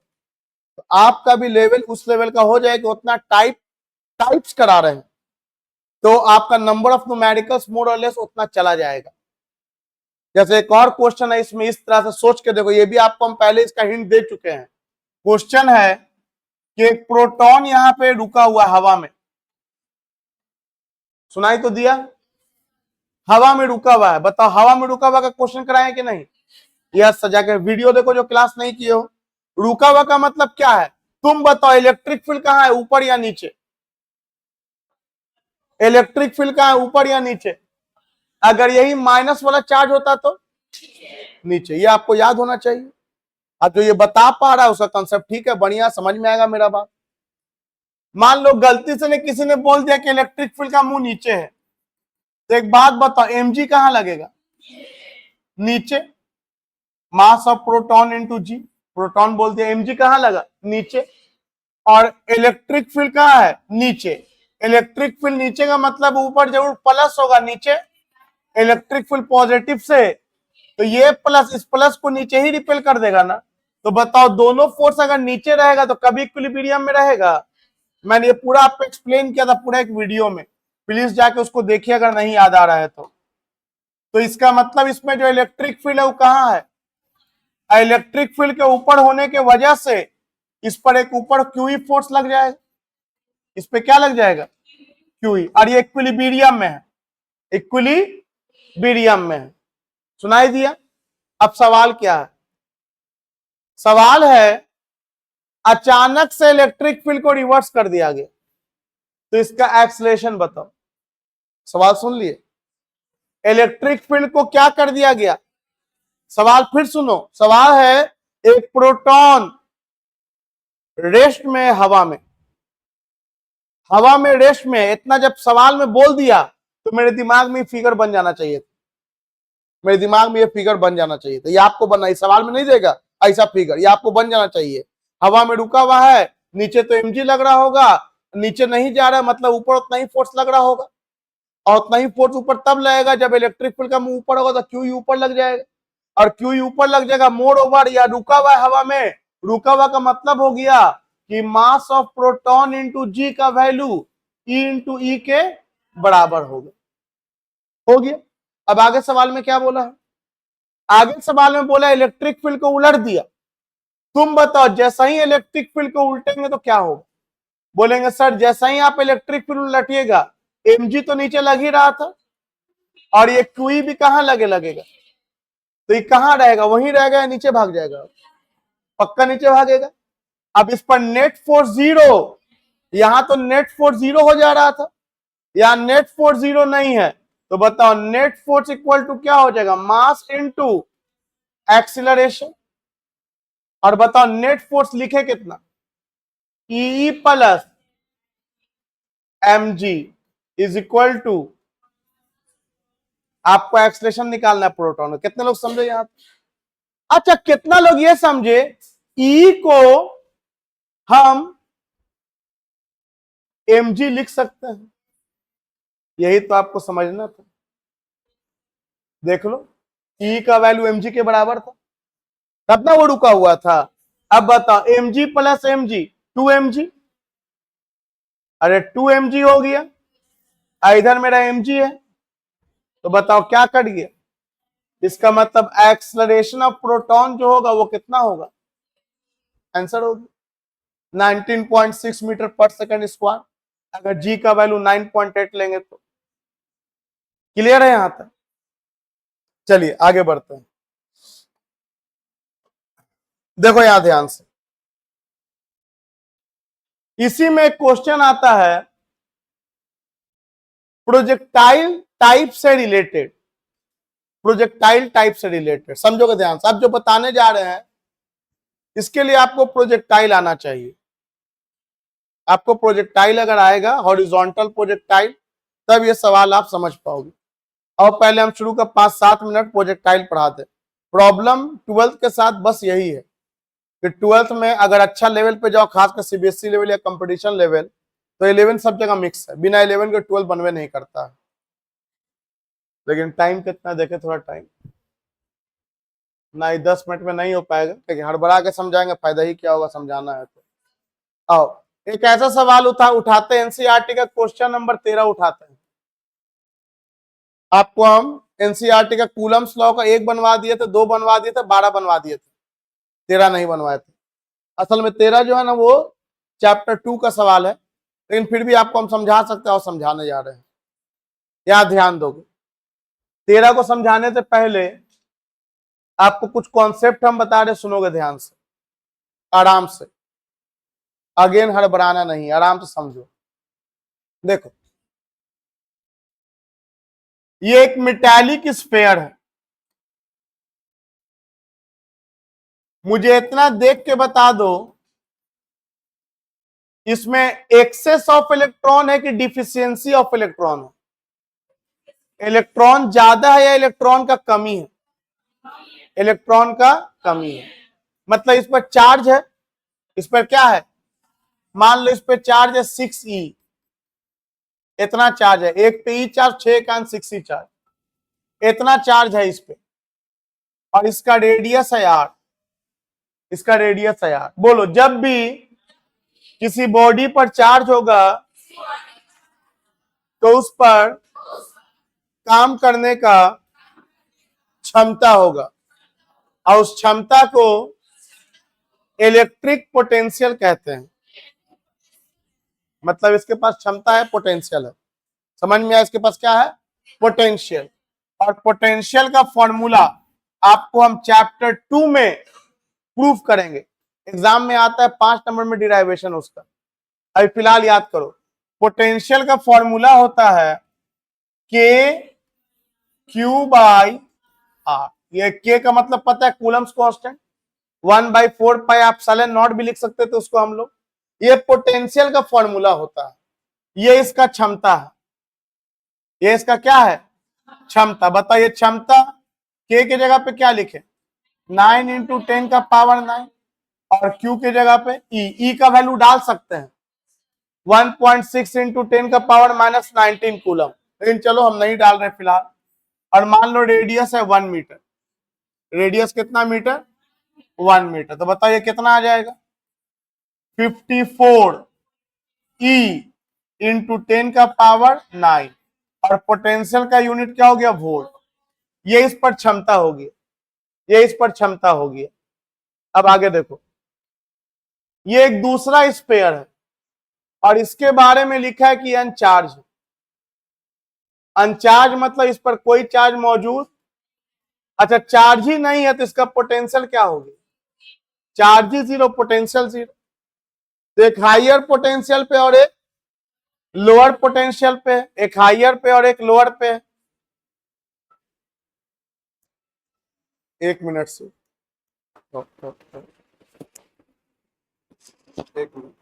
तो आपका भी लेवल उस लेवल का हो जाएगा। उतना टाइप्स करा रहे हैं तो आपका नंबर ऑफ न्यूमेरिकल्स मोर और लेस उतना चला जाएगा। जैसे एक और क्वेश्चन है इसमें, इस तरह से सोच के देखो, ये भी आपको हम पहले इसका हिंट दे चुके हैं। क्वेश्चन है कि एक प्रोटॉन यहां पे रुका हुआ हवा में, सुनाई तो दिया? हवा में रुका हुआ है। बताओ हवा में रुका हुआ का क्वेश्चन कराएं कि नहीं? यह सजा के वीडियो देखो जो क्लास नहीं किए हो। रुका हुआ का मतलब क्या है? तुम बताओ इलेक्ट्रिक फील्ड कहां है, ऊपर या नीचे? इलेक्ट्रिक फील्ड कहां है, ऊपर या नीचे? अगर यही माइनस वाला चार्ज होता तो नीचे। ये आपको याद होना चाहिए। अब जो ये बता पा रहा है उसका कंसेप्ट ठीक है, बढ़िया समझ में आएगा मेरा बात। मान लो गलती से किसी ने बोल दिया कि इलेक्ट्रिक फील्ड का मुंह नीचे है, तो एक बात बताओ mg कहां लगेगा? नीचे। Mass of proton into g, proton बोल दिया, mg कहां लगा? नीचे। और इलेक्ट्रिक फील्ड कहां है? नीचे। इलेक्ट्रिक फील्ड नीचे का मतलब ऊपर जरूर प्लस होगा, नीचे इलेक्ट्रिक फील्ड पॉजिटिव से, तो ये प्लस इस प्लस को नीचे ही रिपेल कर देगा ना। तो बताओ दोनों फोर्स अगर नीचे रहेगा तो कभी इक्विलिब्रियम में रहेगा? मैंने ये पूरा आपको एक्सप्लेन किया था पूरा एक वीडियो में, प्लीज जाके उसको देखिए अगर नहीं याद आ रहा है तो इसका मतलब इसमें जो इलेक्ट्रिक फील्ड है वो कहां है? इलेक्ट्रिक फील्ड के ऊपर होने के वजह से इस पर एक ऊपर क्यूई फोर्स लग जाएगा। इस पे क्या लग जाएगा? क्यूई, और ये इक्विलिब्रियम में है, इक्विलिब्रियम में है। सुनाई दिया? अब सवाल क्या है? सवाल है अचानक से इलेक्ट्रिक फील्ड को रिवर्स कर दिया गया, तो इसका एक्सलेशन बताओ। सवाल सुन लिए? इलेक्ट्रिक फील्ड को क्या कर दिया गया? सवाल फिर सुनो, सवाल है एक प्रोटॉन रेस्ट में, हवा में, हवा में रेस्ट में। इतना जब सवाल में बोल दिया तो मेरे दिमाग में फिगर बन जाना चाहिए, मेरे दिमाग में ये फिगर बन जाना चाहिए था। ये आपको बनना, इस सवाल में नहीं देगा ऐसा फिगर, ये आपको बन जाना चाहिए। हवा में रुका हुआ है, नीचे तो mg लग रहा होगा, नीचे नहीं जा रहा मतलब ऊपर उतना ही फोर्स लग रहा होगा। और उतना ही फोर्स ऊपर तब लगेगा जब इलेक्ट्रिक फील्ड का मुंह ऊपर होगा तो क्यू ऊपर लग जाएगा, और क्यू ऊपर लग जाएगा मोर ओवर या रुका हुआ है हवा में। रुका हुआ का मतलब हो गया कि मास ऑफ प्रोटॉन इंटू जी का वैल्यू ई इंटू ई के बराबर हो गया। अब आगे सवाल में क्या बोला है, आगे सवाल में बोला इलेक्ट्रिक फील्ड को उलट दिया। तुम बताओ जैसा ही इलेक्ट्रिक फील्ड को उल्टेंगे तो क्या होगा। बोलेंगे सर जैसा ही आप इलेक्ट्रिक फील्ड उलटिएगा mg तो नीचे लग ही रहा था और ये क्यू भी कहां लगेगा, तो ये कहां रहेगा, वहीं रहेगा या नीचे भाग जाएगा, पक्का नीचे भागेगा। अब इस पर नेट फोर्स जीरो, यहां तो नेट फोर्स जीरो हो जा रहा था, यहां नेट फोर्स जीरो नहीं है, तो बताओ नेट फोर्स इक्वल टू क्या हो जाएगा, मास इनटू एक्सीलरेशन। और बताओ नेट फोर्स लिखे कितना, E plus m g is equal to, आपको एक्सीलरेशन निकालना है प्रोटॉन। कितने लोग समझे यहां, अच्छा कितना लोग ये समझे ई को हम mg लिख सकते हैं, यही तो आपको समझना था। देख लो ई का वैल्यू mg के बराबर था, तब ना वो रुका हुआ था। अब बताओ mg प्लस mg 2mg, अरे 2mg हो गया, इधर मेरा mg है, तो बताओ क्या कट गया, इसका मतलब एक्सलरेशन ऑफ प्रोटॉन जो होगा वो कितना होगा, आंसर होगी 19.6 मीटर पर सेकंड स्क्वायर। अगर g का वैल्यू 9.8 लेंगे तो क्लियर है यहां तक। चलिए आगे बढ़ते हैं, देखो यहां ध्यान से, इसी में एक क्वेश्चन आता है प्रोजेक्टाइल टाइप से रिलेटेड, प्रोजेक्टाइल टाइप से रिलेटेड समझोगे ध्यान से। आप जो बताने जा रहे हैं इसके लिए आपको प्रोजेक्टाइल आना चाहिए, आपको प्रोजेक्टाइल अगर आएगा हॉरिजॉन्टल प्रोजेक्टाइल तब ये सवाल आप समझ पाओगे। और पहले हम शुरू का 5-7 मिनट प्रोजेक्टाइल पढ़ाते। प्रॉब्लम 12th के साथ बस यही है कि 12th में अगर अच्छा लेवल पे जाओ, खासकर सीबीएसई लेवल या कंपटीशन लेवल, तो 11 सब जगह मिक्स है, बिना 11 के 12 बनवे नहीं करता है। लेकिन टाइम कितना देखे, थोड़ा टाइम ना, 10 मिनट में नहीं हो पाएगा, लेकिन हड़बड़ा के समझाएंगे, फायदा ही क्या होगा, समझाना है तो। आओ एक ऐसा सवाल उठाते हैं, एनसीईआरटी का क्वेश्चन नंबर 13 उठाते हैं। आपको हम एनसीईआरटी का कूलम्स लॉ का 1 बनवा दिए थे, 2 बनवा दिए थे, 12 बनवा दिए थे, 13 नहीं बनवाए थे। असल में 13 जो है ना वो चैप्टर 2 का सवाल है, लेकिन फिर भी आपको हम समझा सकते हैं और समझाने जा रहे हैं। क्या ध्यान दोगे, 13 को समझाने से पहले आपको कुछ कॉन्सेप्ट हम बता रहे, सुनोगे ध्यान से, आराम से, अगेन हड़बड़ाना नहीं, आराम से समझो। देखो ये एक मेटालिक स्फीयर है, मुझे इतना देख के बता दो इसमें एक्सेस ऑफ इलेक्ट्रॉन है कि डिफिशियंसी ऑफ इलेक्ट्रॉन है, इलेक्ट्रॉन ज्यादा है या इलेक्ट्रॉन का कमी है, इलेक्ट्रॉन का कमी है। मतलब इस पर चार्ज है, इस पर क्या है, मान लो इस पर चार्ज है 6e, इतना चार्ज है, एक पे ई चार्ज 6 का 6e चार्ज, इतना चार्ज है इस पे, और इसका रेडियस है 8, इसका रेडियस है 8। बोलो जब भी किसी बॉडी पर चार्ज होगा तो उस पर काम करने का क्षमता होगा, और उस क्षमता को इलेक्ट्रिक पोटेंशियल कहते हैं। मतलब इसके पास क्षमता है, पोटेंशियल है, समझ में आया, इसके पास क्या है, पोटेंशियल। और पोटेंशियल का फॉर्मूला आपको हम चैप्टर 2 में प्रूफ करेंगे, एग्जाम में आता है 5 नंबर में डिराइवेशन उसका। अभी फिलहाल याद करो, पोटेंशियल का फॉर्मूला होता है के क्यू बाई आर, ये के का मतलब पता है Coulomb's constant, 1/4 pi epsilon not भी लिख सकते थे उसको हम लोग। ये पोटेंशियल का फॉर्मूला होता है, ये इसका क्षमता है, ये इसका क्या है, क्षमता। बताइए क्षमता के जगह पे क्या लिखे, 9 × 10 का पावर 9, और क्यू के जगह पे ई का वैल्यू डाल सकते हैं 1.6 × 10 का पावर -19 कूलम, लेकिन चलो हम नहीं डाल रहे फिलहाल। और मान लो रेडियस है 1 मीटर, रेडियस कितना मीटर, 1 मीटर, तो बताइए कितना आ जाएगा, 54 ई इंटू 10 का पावर 9, और पोटेंशियल का यूनिट क्या हो गया, वोल्ट। ये इस पर क्षमता होगी, ये इस पर क्षमता होगी। अब आगे देखो, ये एक दूसरा स्पेयर है और इसके बारे में लिखा है कि अनचार्ज। अनचार्ज मतलब इस पर कोई चार्ज मौजूद, अच्छा चार्ज ही नहीं है तो इसका पोटेंशियल क्या होगी, चार्ज ही जीरो, पोटेंशियल जीरो। तो एक हाइयर पोटेंशियल पे और एक लोअर पोटेंशियल पे, एक हाइयर पे और एक लोअर पे। एक मिनट से, एक मिनट।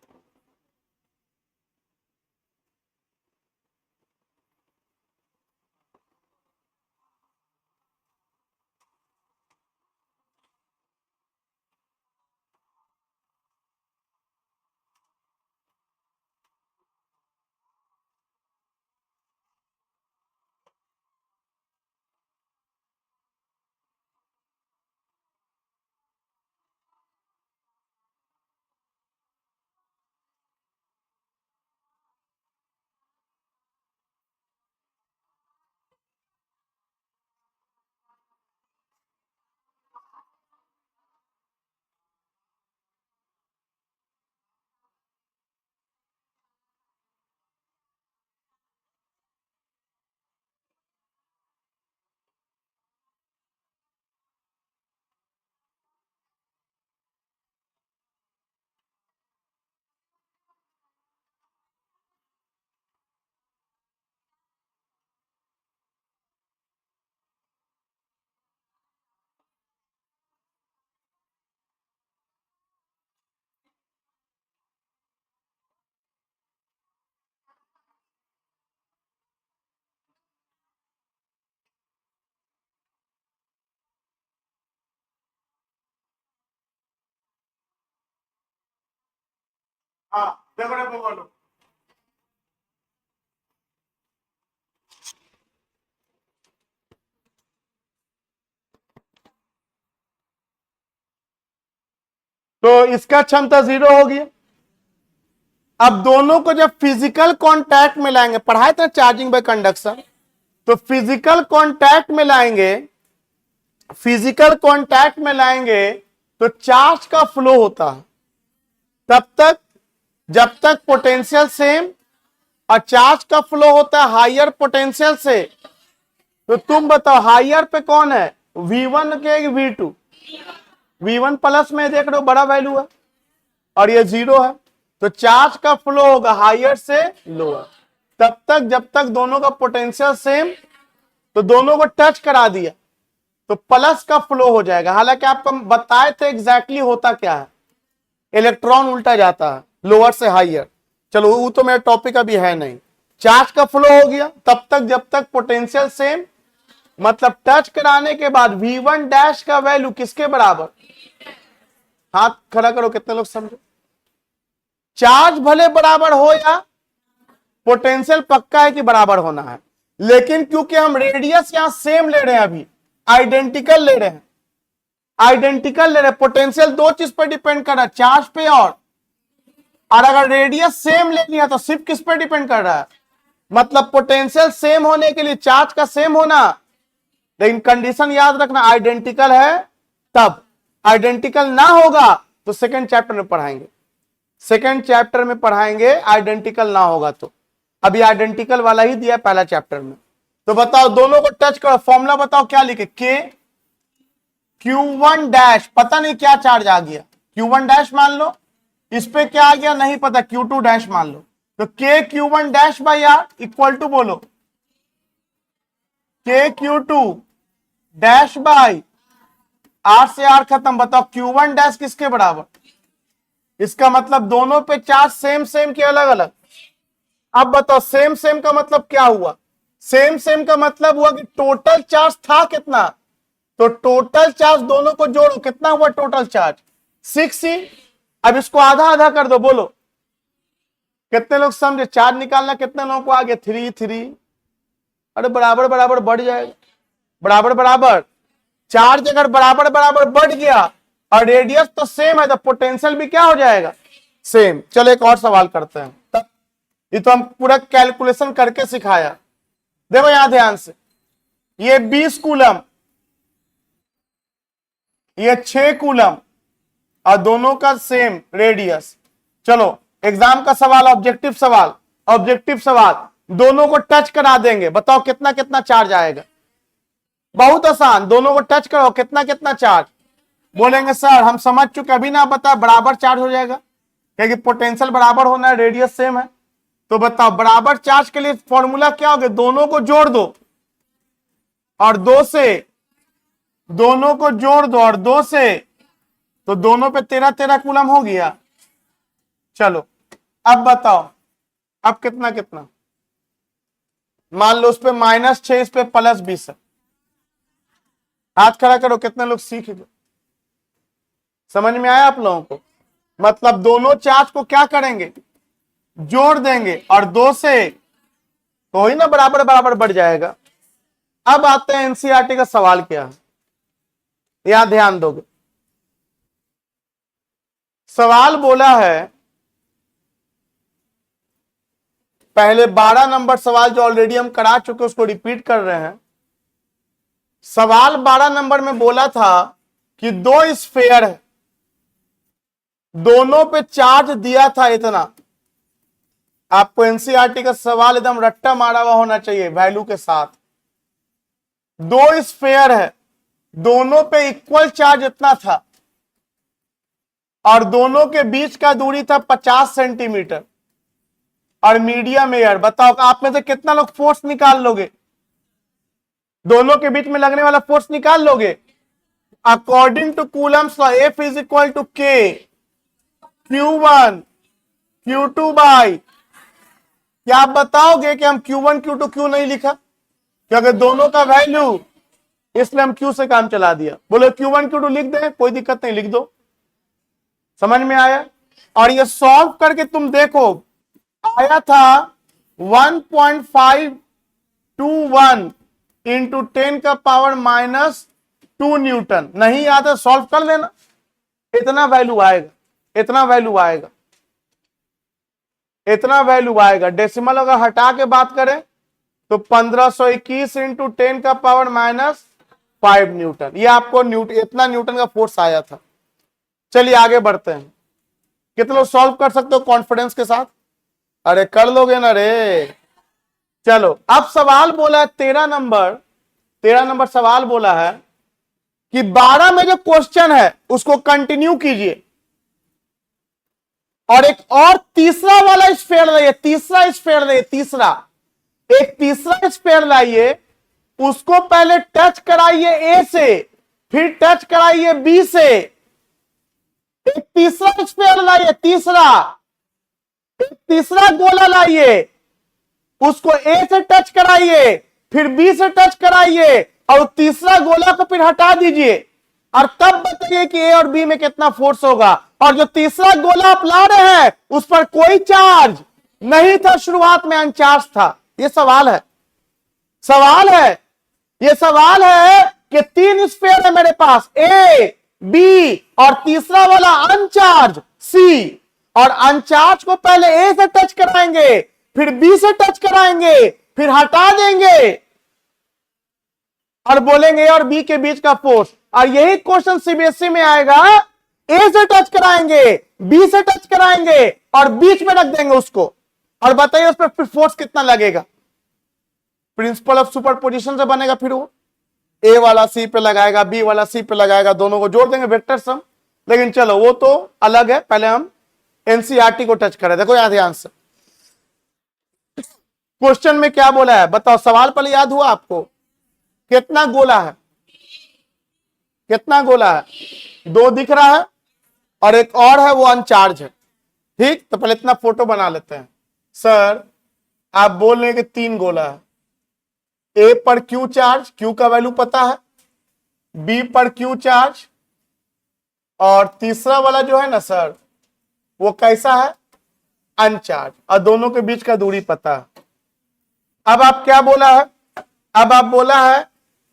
हाँ देखो देखो बोलो, तो इसका क्षमता जीरो होगी। अब दोनों को जब फिजिकल कांटेक्ट में लाएंगे, पढ़ाए थे चार्जिंग बाय कंडक्शन, तो फिजिकल कांटेक्ट में लाएंगे, फिजिकल कांटेक्ट में लाएंगे तो चार्ज का फ्लो होता है तब तक जब तक पोटेंशियल सेम, और चार्ज का फ्लो होता है हाइयर पोटेंशियल से। तो तुम बताओ हाइयर पे कौन है, V1 के V2, V1 प्लस में देख रहे हो बड़ा वैल्यू है और ये जीरो है, तो चार्ज का फ्लो होगा हाइयर से लोअर तब तक जब तक दोनों का पोटेंशियल सेम। तो दोनों को टच करा दिया तो प्लस का फ्लो हो जाएगा। हालांकि आपको बताए थे एग्जैक्टली होता क्या है, इलेक्ट्रॉन उल्टा जाता है लोअर से हाइयर। चलो वो तो मेरा टॉपिक अभी है नहीं। चार्ज का फ्लो हो गया तब तक जब तक पोटेंशियल सेम, मतलब टच कराने के बाद V1 डैश का वैल्यू किसके बराबर, हाथ खड़ा करो कितने लोग समझो। चार्ज भले बराबर हो या पोटेंशियल पक्का है कि बराबर होना है, लेकिन क्योंकि हम रेडियस यहां सेम ले रहे हैं, अभी आइडेंटिकल ले रहे हैं, आइडेंटिकल ले रहे हैं, पोटेंशियल दो चीज पर डिपेंड कर रहा है, चार्ज पे और अगर रेडियस सेम ले लिया तो सिर्फ किस पर डिपेंड कर रहा है, मतलब पोटेंशियल सेम होने के लिए चार्ज का सेम होना। लेकिन कंडीशन याद रखना आइडेंटिकल है तब, आइडेंटिकल ना होगा तो सेकंड चैप्टर में पढ़ाएंगे, सेकंड चैप्टर में पढ़ाएंगे आइडेंटिकल ना होगा तो। अभी आइडेंटिकल वाला ही दिया पहला चैप्टर में। तो बताओ दोनों को टच करो, फॉर्मूला बताओ क्या लिखे, के Q1 डैश, पता नहीं क्या चार्ज आ गया, Q1 डैश मान लो, इस पे क्या आ गया नहीं पता, Q2 डैश मान लो। तो K Q1 dash by r equal to बोलो K Q2 dash by r से आर खत्म, बताओ Q1 डैश किसके बराबर, इसका मतलब दोनों पे चार्ज सेम सेम के अलग अलग। अब बताओ सेम सेम का मतलब क्या हुआ, सेम सेम का मतलब हुआ कि टोटल चार्ज था कितना, तो टोटल चार्ज दोनों को जोड़ो कितना हुआ टोटल चार्ज 6 ही। अब इसको आधा आधा कर दो, बोलो कितने लोग समझे, चार्ज निकालना कितने लोगों को आ गया, 3 3 अरे बराबर बराबर बढ़ जाएगा, बराबर बराबर चार्ज अगर बराबर बराबर बढ़ गया और रेडियस तो सेम है तो पोटेंशियल भी क्या हो जाएगा, सेम। चलो एक और सवाल करते हैं। तब ये तो हम पूरा कैलकुलेशन करके सिखाया। देखो यहां ध्यान से, ये 20 कूलम, ये 6 कूलम और दोनों का सेम रेडियस। चलो एग्जाम का सवाल, ऑब्जेक्टिव सवाल, ऑब्जेक्टिव सवाल, दोनों को टच करा देंगे, बताओ कितना कितना चार्ज आएगा। बहुत आसान, दोनों को टच करो, कितना कितना चार्ज। बोलेंगे सर हम समझ चुके, अभी ना बता, बराबर चार्ज हो जाएगा क्योंकि पोटेंशियल बराबर होना है, रेडियस सेम है। तो बताओ बराबर चार्ज के लिए फॉर्मूला क्या होगा, दोनों को जोड़ दो और 2 से, दोनों को जोड़ दो और 2 से, तो दोनों पे 13 कूलम हो गया। चलो अब बताओ, अब कितना कितना, मान लो उस पे -6, इस पे +20 है। हाथ खड़ा करो, कितने लोग सीख गए, समझ में आया आप लोगों को। मतलब दोनों चार्ज को क्या करेंगे, जोड़ देंगे और 2 से, तो ही ना बराबर बराबर बढ़ जाएगा। अब आते हैं एनसीईआरटी का सवाल क्या है, यहां ध्यान दोगे। सवाल बोला है, पहले 12 नंबर सवाल जो ऑलरेडी हम करा चुके उसको रिपीट कर रहे हैं। सवाल 12 नंबर में बोला था कि 2 स्फीयर है, दोनों पे चार्ज दिया था इतना। आपको एनसीईआरटी का सवाल एकदम रट्टा मारा हुआ होना चाहिए वैल्यू के साथ। 2 स्फीयर है, दोनों पे इक्वल चार्ज इतना था और दोनों के बीच का दूरी था 50 सेंटीमीटर और मीडियम एयर। बताओ आप में से कितना लोग फोर्स निकाल लोगे, दोनों के बीच में लगने वाला फोर्स निकाल लोगे। According to Coulomb's law F is equal to K Q1 Q2 by, क्या आप बताओगे कि हम Q1 Q2 क्यों नहीं लिखा, क्योंकि दोनों का वैल्यू, इसलिए हम Q से काम चला दिया। बोलो Q1 Q2 लिख दें, कोई दिक्कत नहीं, लिख दो। समझ में आया। और ये सॉल्व करके तुम देखो, आया था 1.521 इंटू 10 का पावर -2 न्यूटन। नहीं आता सॉल्व कर लेना, इतना वैल्यू आएगा, इतना वैल्यू आएगा, इतना वैल्यू आएगा। डेसिमल अगर हटा के बात करें तो 1521 इंटू 10 का पावर -5 न्यूटन, ये आपको इतना न्यूटन का फोर्स आया था। चलिए आगे बढ़ते हैं। कितने लोग सॉल्व कर सकते हो कॉन्फिडेंस के साथ, अरे कर लोगे ना रे। चलो अब सवाल बोला है 13 नंबर सवाल बोला है कि 12 में जो क्वेश्चन है उसको कंटिन्यू कीजिए और एक और तीसरा वाला स्फीयर लाइए, तीसरा स्फीयर लाइए, तीसरा स्फीयर लाइए, उसको पहले टच कराइए ए से, फिर टच कराइए बी से। एक तीसरा स्फीयर लाइए, तीसरा गोला लाइए, उसको ए से टच कराइए, फिर बी से टच कराइए और तीसरा गोला को फिर हटा दीजिए और तब बताइए कि ए और बी में कितना फोर्स होगा। और जो तीसरा गोला आप ला रहे हैं उस पर कोई चार्ज नहीं था, शुरुआत में अनचार्ज था। ये सवाल है, ये सवाल है कि 3 स्फीयर है मेरे पास, ए बी और तीसरा वाला अनचार्ज सी, और अनचार्ज को पहले ए से टच कराएंगे, फिर बी से टच कराएंगे, फिर हटा देंगे और बोलेंगे ए और बी के बीच का फोर्स। और यही क्वेश्चन सीबीएसई में आएगा, ए से टच कराएंगे, बी से टच कराएंगे और बीच में रख देंगे उसको, और बताइए उस पर फिर फोर्स कितना लगेगा। प्रिंसिपल ऑफ सुपरपोजिशन से बनेगा, फिर वो ए वाला सी पे लगाएगा, बी वाला सी पे लगाएगा, दोनों को जोड़ देंगे वेक्टर सम। लेकिन चलो वो तो अलग है, पहले हम एनसीईआरटी को टच करें। देखो यहां ध्यान से, क्वेश्चन में क्या बोला है बताओ, सवाल पहले याद हुआ आपको, कितना गोला है, कितना गोला है, 2 दिख रहा है और एक और है वो अनचार्ज है। ठीक, तो पहले इतना फोटो बना लेते हैं। सर आप बोल रहे हैं कि 3 गोला है, ए पर क्यू चार्ज, क्यू का वैल्यू पता है, बी पर क्यू चार्ज, और तीसरा वाला जो है ना सर वो कैसा है, अनचार्ज, और दोनों के बीच का दूरी पता है। अब आप क्या बोला है, अब आप बोला है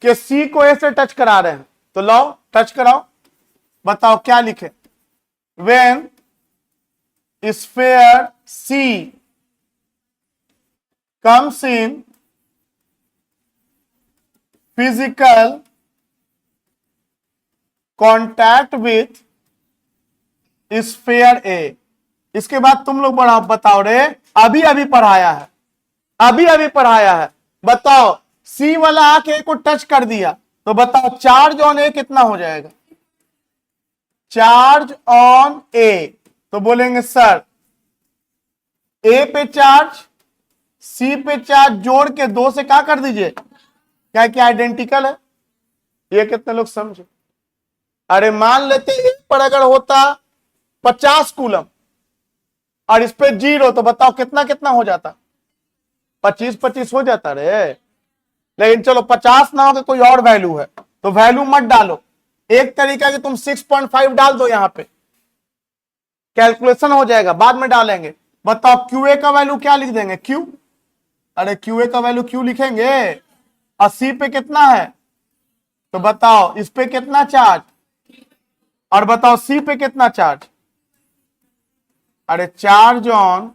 कि सी को ए से टच करा रहे हैं, तो लाओ टच कराओ, बताओ क्या लिखे। When sphere C comes in physical contact with sphere A। इसके बाद तुम लोग बताओ रे, अभी अभी पढ़ाया है, अभी अभी पढ़ाया है, बताओ सी वाला आके को टच कर दिया, तो बताओ चार्ज ऑन ए कितना हो जाएगा। चार्ज ऑन ए, तो बोलेंगे सर ए पे चार्ज सी पे चार्ज जोड़ के 2 से क्या कर दीजिए, क्या क्या आइडेंटिकल है। ये कितने लोग समझे। अरे मान लेते एक पर अगर होता 50 कूलम और इस पे 0, तो बताओ कितना कितना हो जाता, 25-25 हो जाता रे। लेकिन चलो 50 ना हो के कोई और वैल्यू है, तो वैल्यू मत डालो, एक तरीका कि तुम 6.5 डाल दो, यहां पे कैलकुलेशन हो जाएगा, बाद में डालेंगे। बताओ क्यूए का वैल्यू क्या लिख देंगे, क्यू। अरे क्यूए का वैल्यू क्यू लिखेंगे, और सी पे कितना है, तो बताओ इस पे कितना चार्ज, और बताओ सी पे कितना चार्ज। अरे चार्ज ऑन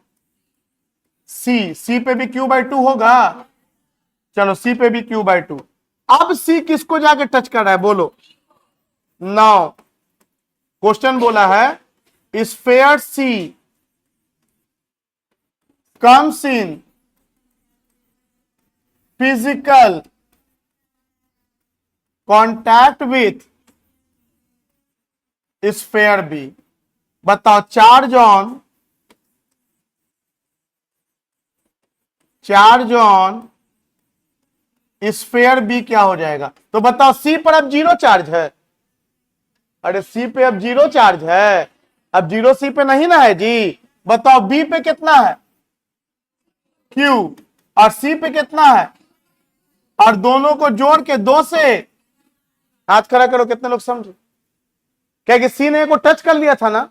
सी पे भी Q/2 होगा, चलो सी पे भी Q/2। अब सी किसको जाके टच कर रहा है बोलो। नाउ क्वेश्चन बोला है sphere C comes in physical contact with sphere B. बताओ चार्ज ऑन स्फीयर बी क्या हो जाएगा। तो बताओ सी पर अब 0 चार्ज है। अरे सी पे अब 0 चार्ज है, अब 0 सी पे नहीं ना है जी। बताओ बी पे कितना है, क्यू, और सी पे कितना है, और दोनों को जोड़ के 2 से, हाथ खड़ा करो कितने लोग समझे। क्या कि सी ने को टच कर लिया था ना,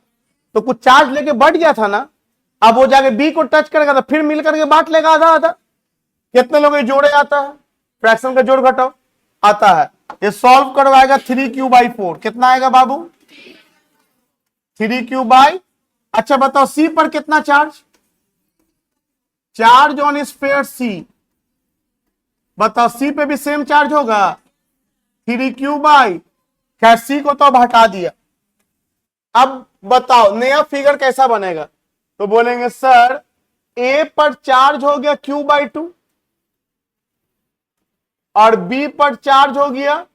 तो कुछ चार्ज लेके बढ़ गया था ना, अब वो जाके बी को टच करेगा तो फिर मिलकर के बांट लेगा आधा आधा। कितने लोग ये जोड़े आता है, फ्रैक्शन का जोड़ घटाओ आता है। ये सॉल्व करवाएगा 3Q/4, कितना आएगा बाबू, 3Q/। अच्छा बताओ सी पर कितना चार्ज, चार्ज ऑन स्फीयर सी, बताओ सी पे भी सेम चार्ज होगा 3Q/। खैर सी को तो अब हटा दिया। अब बताओ नया फिगर कैसा बनेगा, तो बोलेंगे सर ए पर चार्ज हो गया Q/2 और बी पर चार्ज हो गया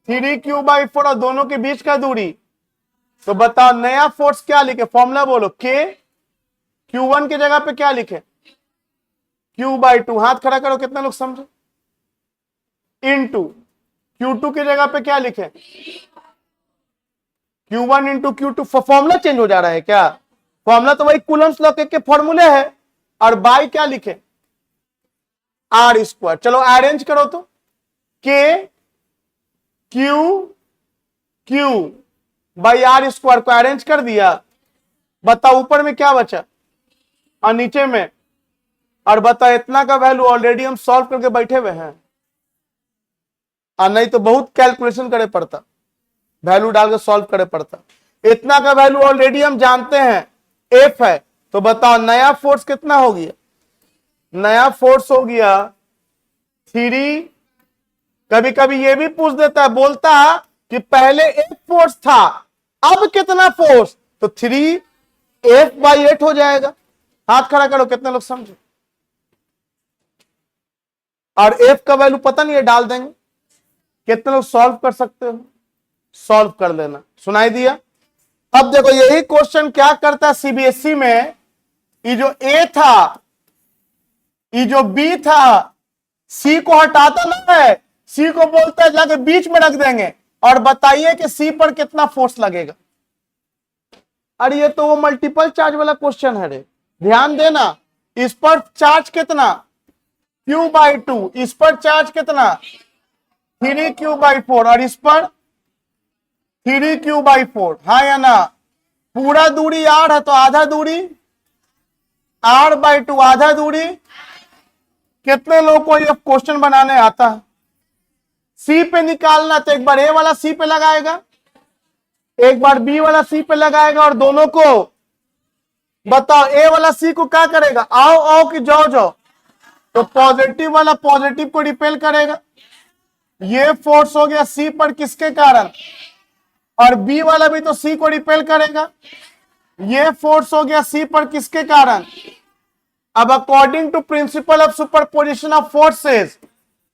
3Q/4 और दोनों के बीच का दूरी। तो बताओ नया फोर्स क्या लिखे, फॉर्मूला बोलो, के Q1 की जगह पे क्या लिखे, Q/2। हाथ खड़ा करो कितने लोग समझे। इनटू Q2 की जगह पे क्या लिखे, Q1 into Q2। Formula change हो जा रहा है क्या, फॉर्मूला तो वही कूलम्स लॉ के फॉर्मूले है। और बाई क्या लिखे, R²। चलो अरेंज करो तो, K Q बाई R² को अरेंज कर दिया। बताओ ऊपर में क्या बचा और नीचे में, और बताओ इतना का वैल्यू ऑलरेडी हम सॉल्व करके बैठे हुए हैं, और नहीं तो बहुत कैलकुलेशन करे पड़ता, वैल्यू डाल के सॉल्व करे पड़ता। इतना का वैल्यू ऑलरेडी हम जानते हैं F है। तो बताओ नया फोर्स कितना हो गया, नया फोर्स हो गया 3। कभी कभी ये भी पूछ देता है, बोलता है कि पहले एक फोर्स था अब कितना फोर्स, तो 3F/8 हो जाएगा। हाथ खड़ा करो कितने लोग समझे। और F का वैल्यू पता नहीं है, डाल देंगे। कितने लोग सॉल्व कर सकते हो, सॉल्व कर लेना। सुनाई दिया। अब देखो यही क्वेश्चन क्या करता है सीबीएसई में, ये जो ए था, ये जो बी था, सी को हटाता ना है, सी को बोलता है जाके बीच में रख देंगे और बताइए कि सी पर कितना फोर्स लगेगा। अरे ये तो वो मल्टीपल चार्ज वाला क्वेश्चन है रे, ध्यान देना। इस पर चार्ज कितना, Q/2, इस पर चार्ज कितना 3Q/4, और इस पर 3Q/4, हाँ या ना। पूरा दूरी R है तो आधा दूरी R/2, आधा दूरी कितने लोगों को ये क्वेश्चन बनाने आता है? सी पे निकालना, तो एक बार ए वाला सी पे लगाएगा, एक बार बी वाला सी पे लगाएगा, और दोनों को बताओ ए वाला सी को क्या करेगा, आओ आओ कि जाओ जाओ, तो पॉजिटिव वाला पॉजिटिव को रिपेल करेगा। ये फोर्स हो गया सी पर किसके कारण, और बी वाला भी तो सी को रिपेल करेगा। ये फोर्स हो गया सी पर किसके कारण। अब according to principle of superposition of forces,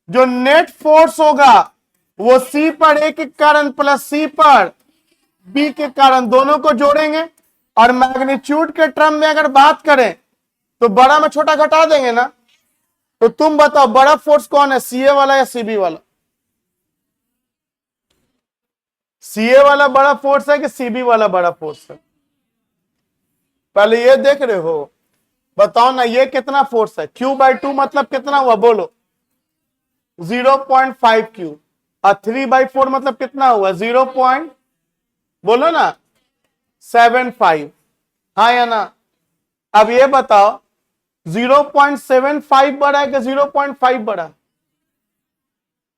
जो नेट फोर्स होगा वो सी पर ए के कारण प्लस सी पर बी के कारण, दोनों को जोड़ेंगे। और मैग्नीट्यूड के टर्म में अगर बात करें तो बड़ा में छोटा घटा देंगे ना। तो तुम बताओ बड़ा फोर्स कौन है, सीए वाला या सीबी वाला? सीए वाला बड़ा फोर्स है कि सीबी वाला बड़ा फोर्स है? पहले ये देख रहे हो, बताओ ना ये कितना फोर्स है। Q/2 मतलब कितना हुआ बोलो, 0.5 Q। और 3/4 मतलब कितना हुआ, 0. बोलो ना 75, हाँ या ना। अब ये बताओ 0.75 बड़ा है कि 0.5 बड़ा?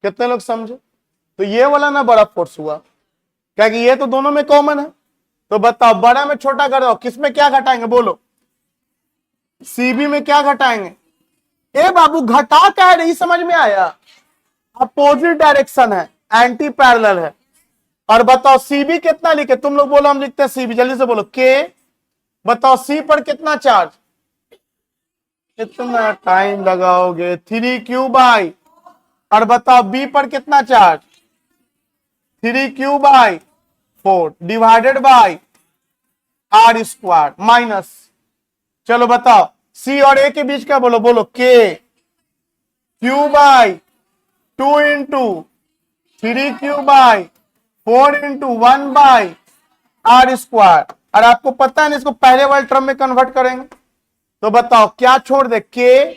कितने लोग समझे? तो ये वाला ना बड़ा फोर्स हुआ, क्योंकि ये तो दोनों में कॉमन है। तो बताओ बड़ा में छोटा कर दो, किसमें क्या घटाएंगे बोलो, सीबी में क्या घटाएंगे? ए बाबू घटा क्या है, नहीं समझ में आया? अपोजिट डायरेक्शन है, एंटी पैरेलल है। और बताओ सीबी कितना लिखे, तुम लोग बोलो, हम लिखते हैं सीबी, जल्दी से बोलो के। बताओ सी पर कितना चार्ज, कितना टाइम लगाओगे, 3Q/। और बताओ बी पर कितना charge, 3Q/4 divided by R² minus, चलो बताओ सी और ए के बीच क्या बोलो, बोलो के Q/2 into 3Q/4 into 1/R²। और आपको पता है ना, इसको पहले वाले टर्म में कन्वर्ट करेंगे तो बताओ क्या छोड़ दे, के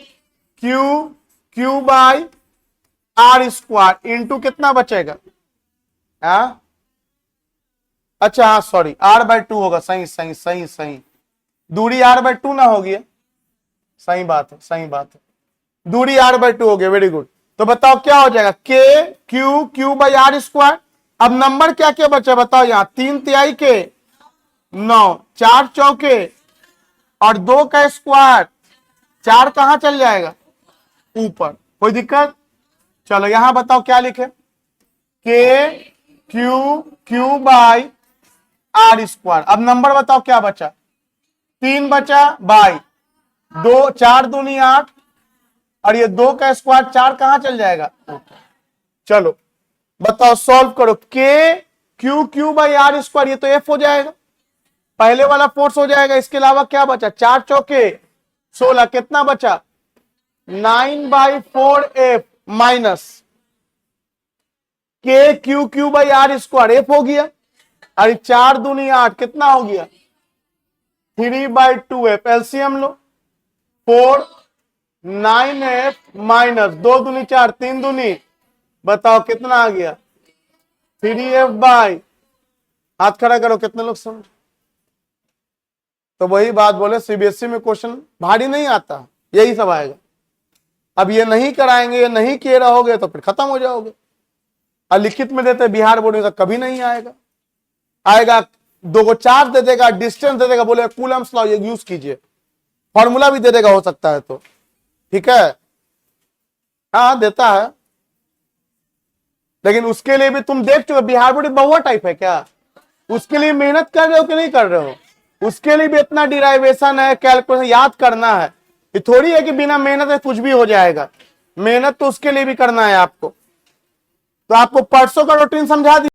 Q/R² इंटू कितना बचेगा, हाँ अच्छा हाँ सॉरी R/2 होगा, सही सही सही सही, दूरी R/2 ना होगी, सही बात है सही बात है, दूरी R/2 हो गया, वेरी गुड। तो बताओ क्या हो जाएगा, के Q/R²। अब नंबर क्या क्या बचा बताओ, यहां 3 तिहाई के 9, 4 चौके और 2 का स्क्वायर, 4 कहां चल जाएगा ऊपर, कोई दिक्कत? चलो यहां बताओ क्या लिखे, के Q/R²। अब नंबर बताओ क्या बचा, 3 बचा बाई 2, 4 दूनी 8, और ये 2 का स्क्वायर 4 कहां चल जाएगा। चलो बताओ सॉल्व करो, के Q/R², ये तो F हो जाएगा, पहले वाला फोर्स हो जाएगा। इसके अलावा क्या बचा, 4 चौके 16, कितना बचा 9/4F माइनस के Q/R², F हो गया। और 4 दूनी 8 कितना हो गया 3/2F, एलसीएम लो 4 9F माइनस 2 दूनी 4, 3 दूनी बताओ कितना आ गया 3F/, हाथ खड़ा करो, कितने लोग समझ। तो वही बात बोले, सीबीएसई में क्वेश्चन भारी नहीं आता, यही सब आएगा। अब ये नहीं कराएंगे, ये नहीं किए रहोगे तो फिर खत्म हो जाओगे। और लिखित में देते बिहार बोर्ड में तो कभी नहीं आएगा, आएगा 2 को चार्ज दे देगा, डिस्टेंस दे देगा, बोले कूलम्स लॉ ये यूज कीजिए, फॉर्मूला भी दे देगा हो सकता है, तो ठीक है हाँ देता है। लेकिन उसके लिए भी तुम देख चुके बिहार बोर्ड बहुआ टाइप है क्या, उसके लिए मेहनत कर रहे हो कि नहीं कर रहे हो, उसके लिए भी इतना डिराइवेशन है, कैलकुलेशन याद करना है। ये थोड़ी है कि बिना मेहनत से कुछ भी हो जाएगा, मेहनत तो उसके लिए भी करना है आपको। तो आपको परसों का रूटीन समझा दिया।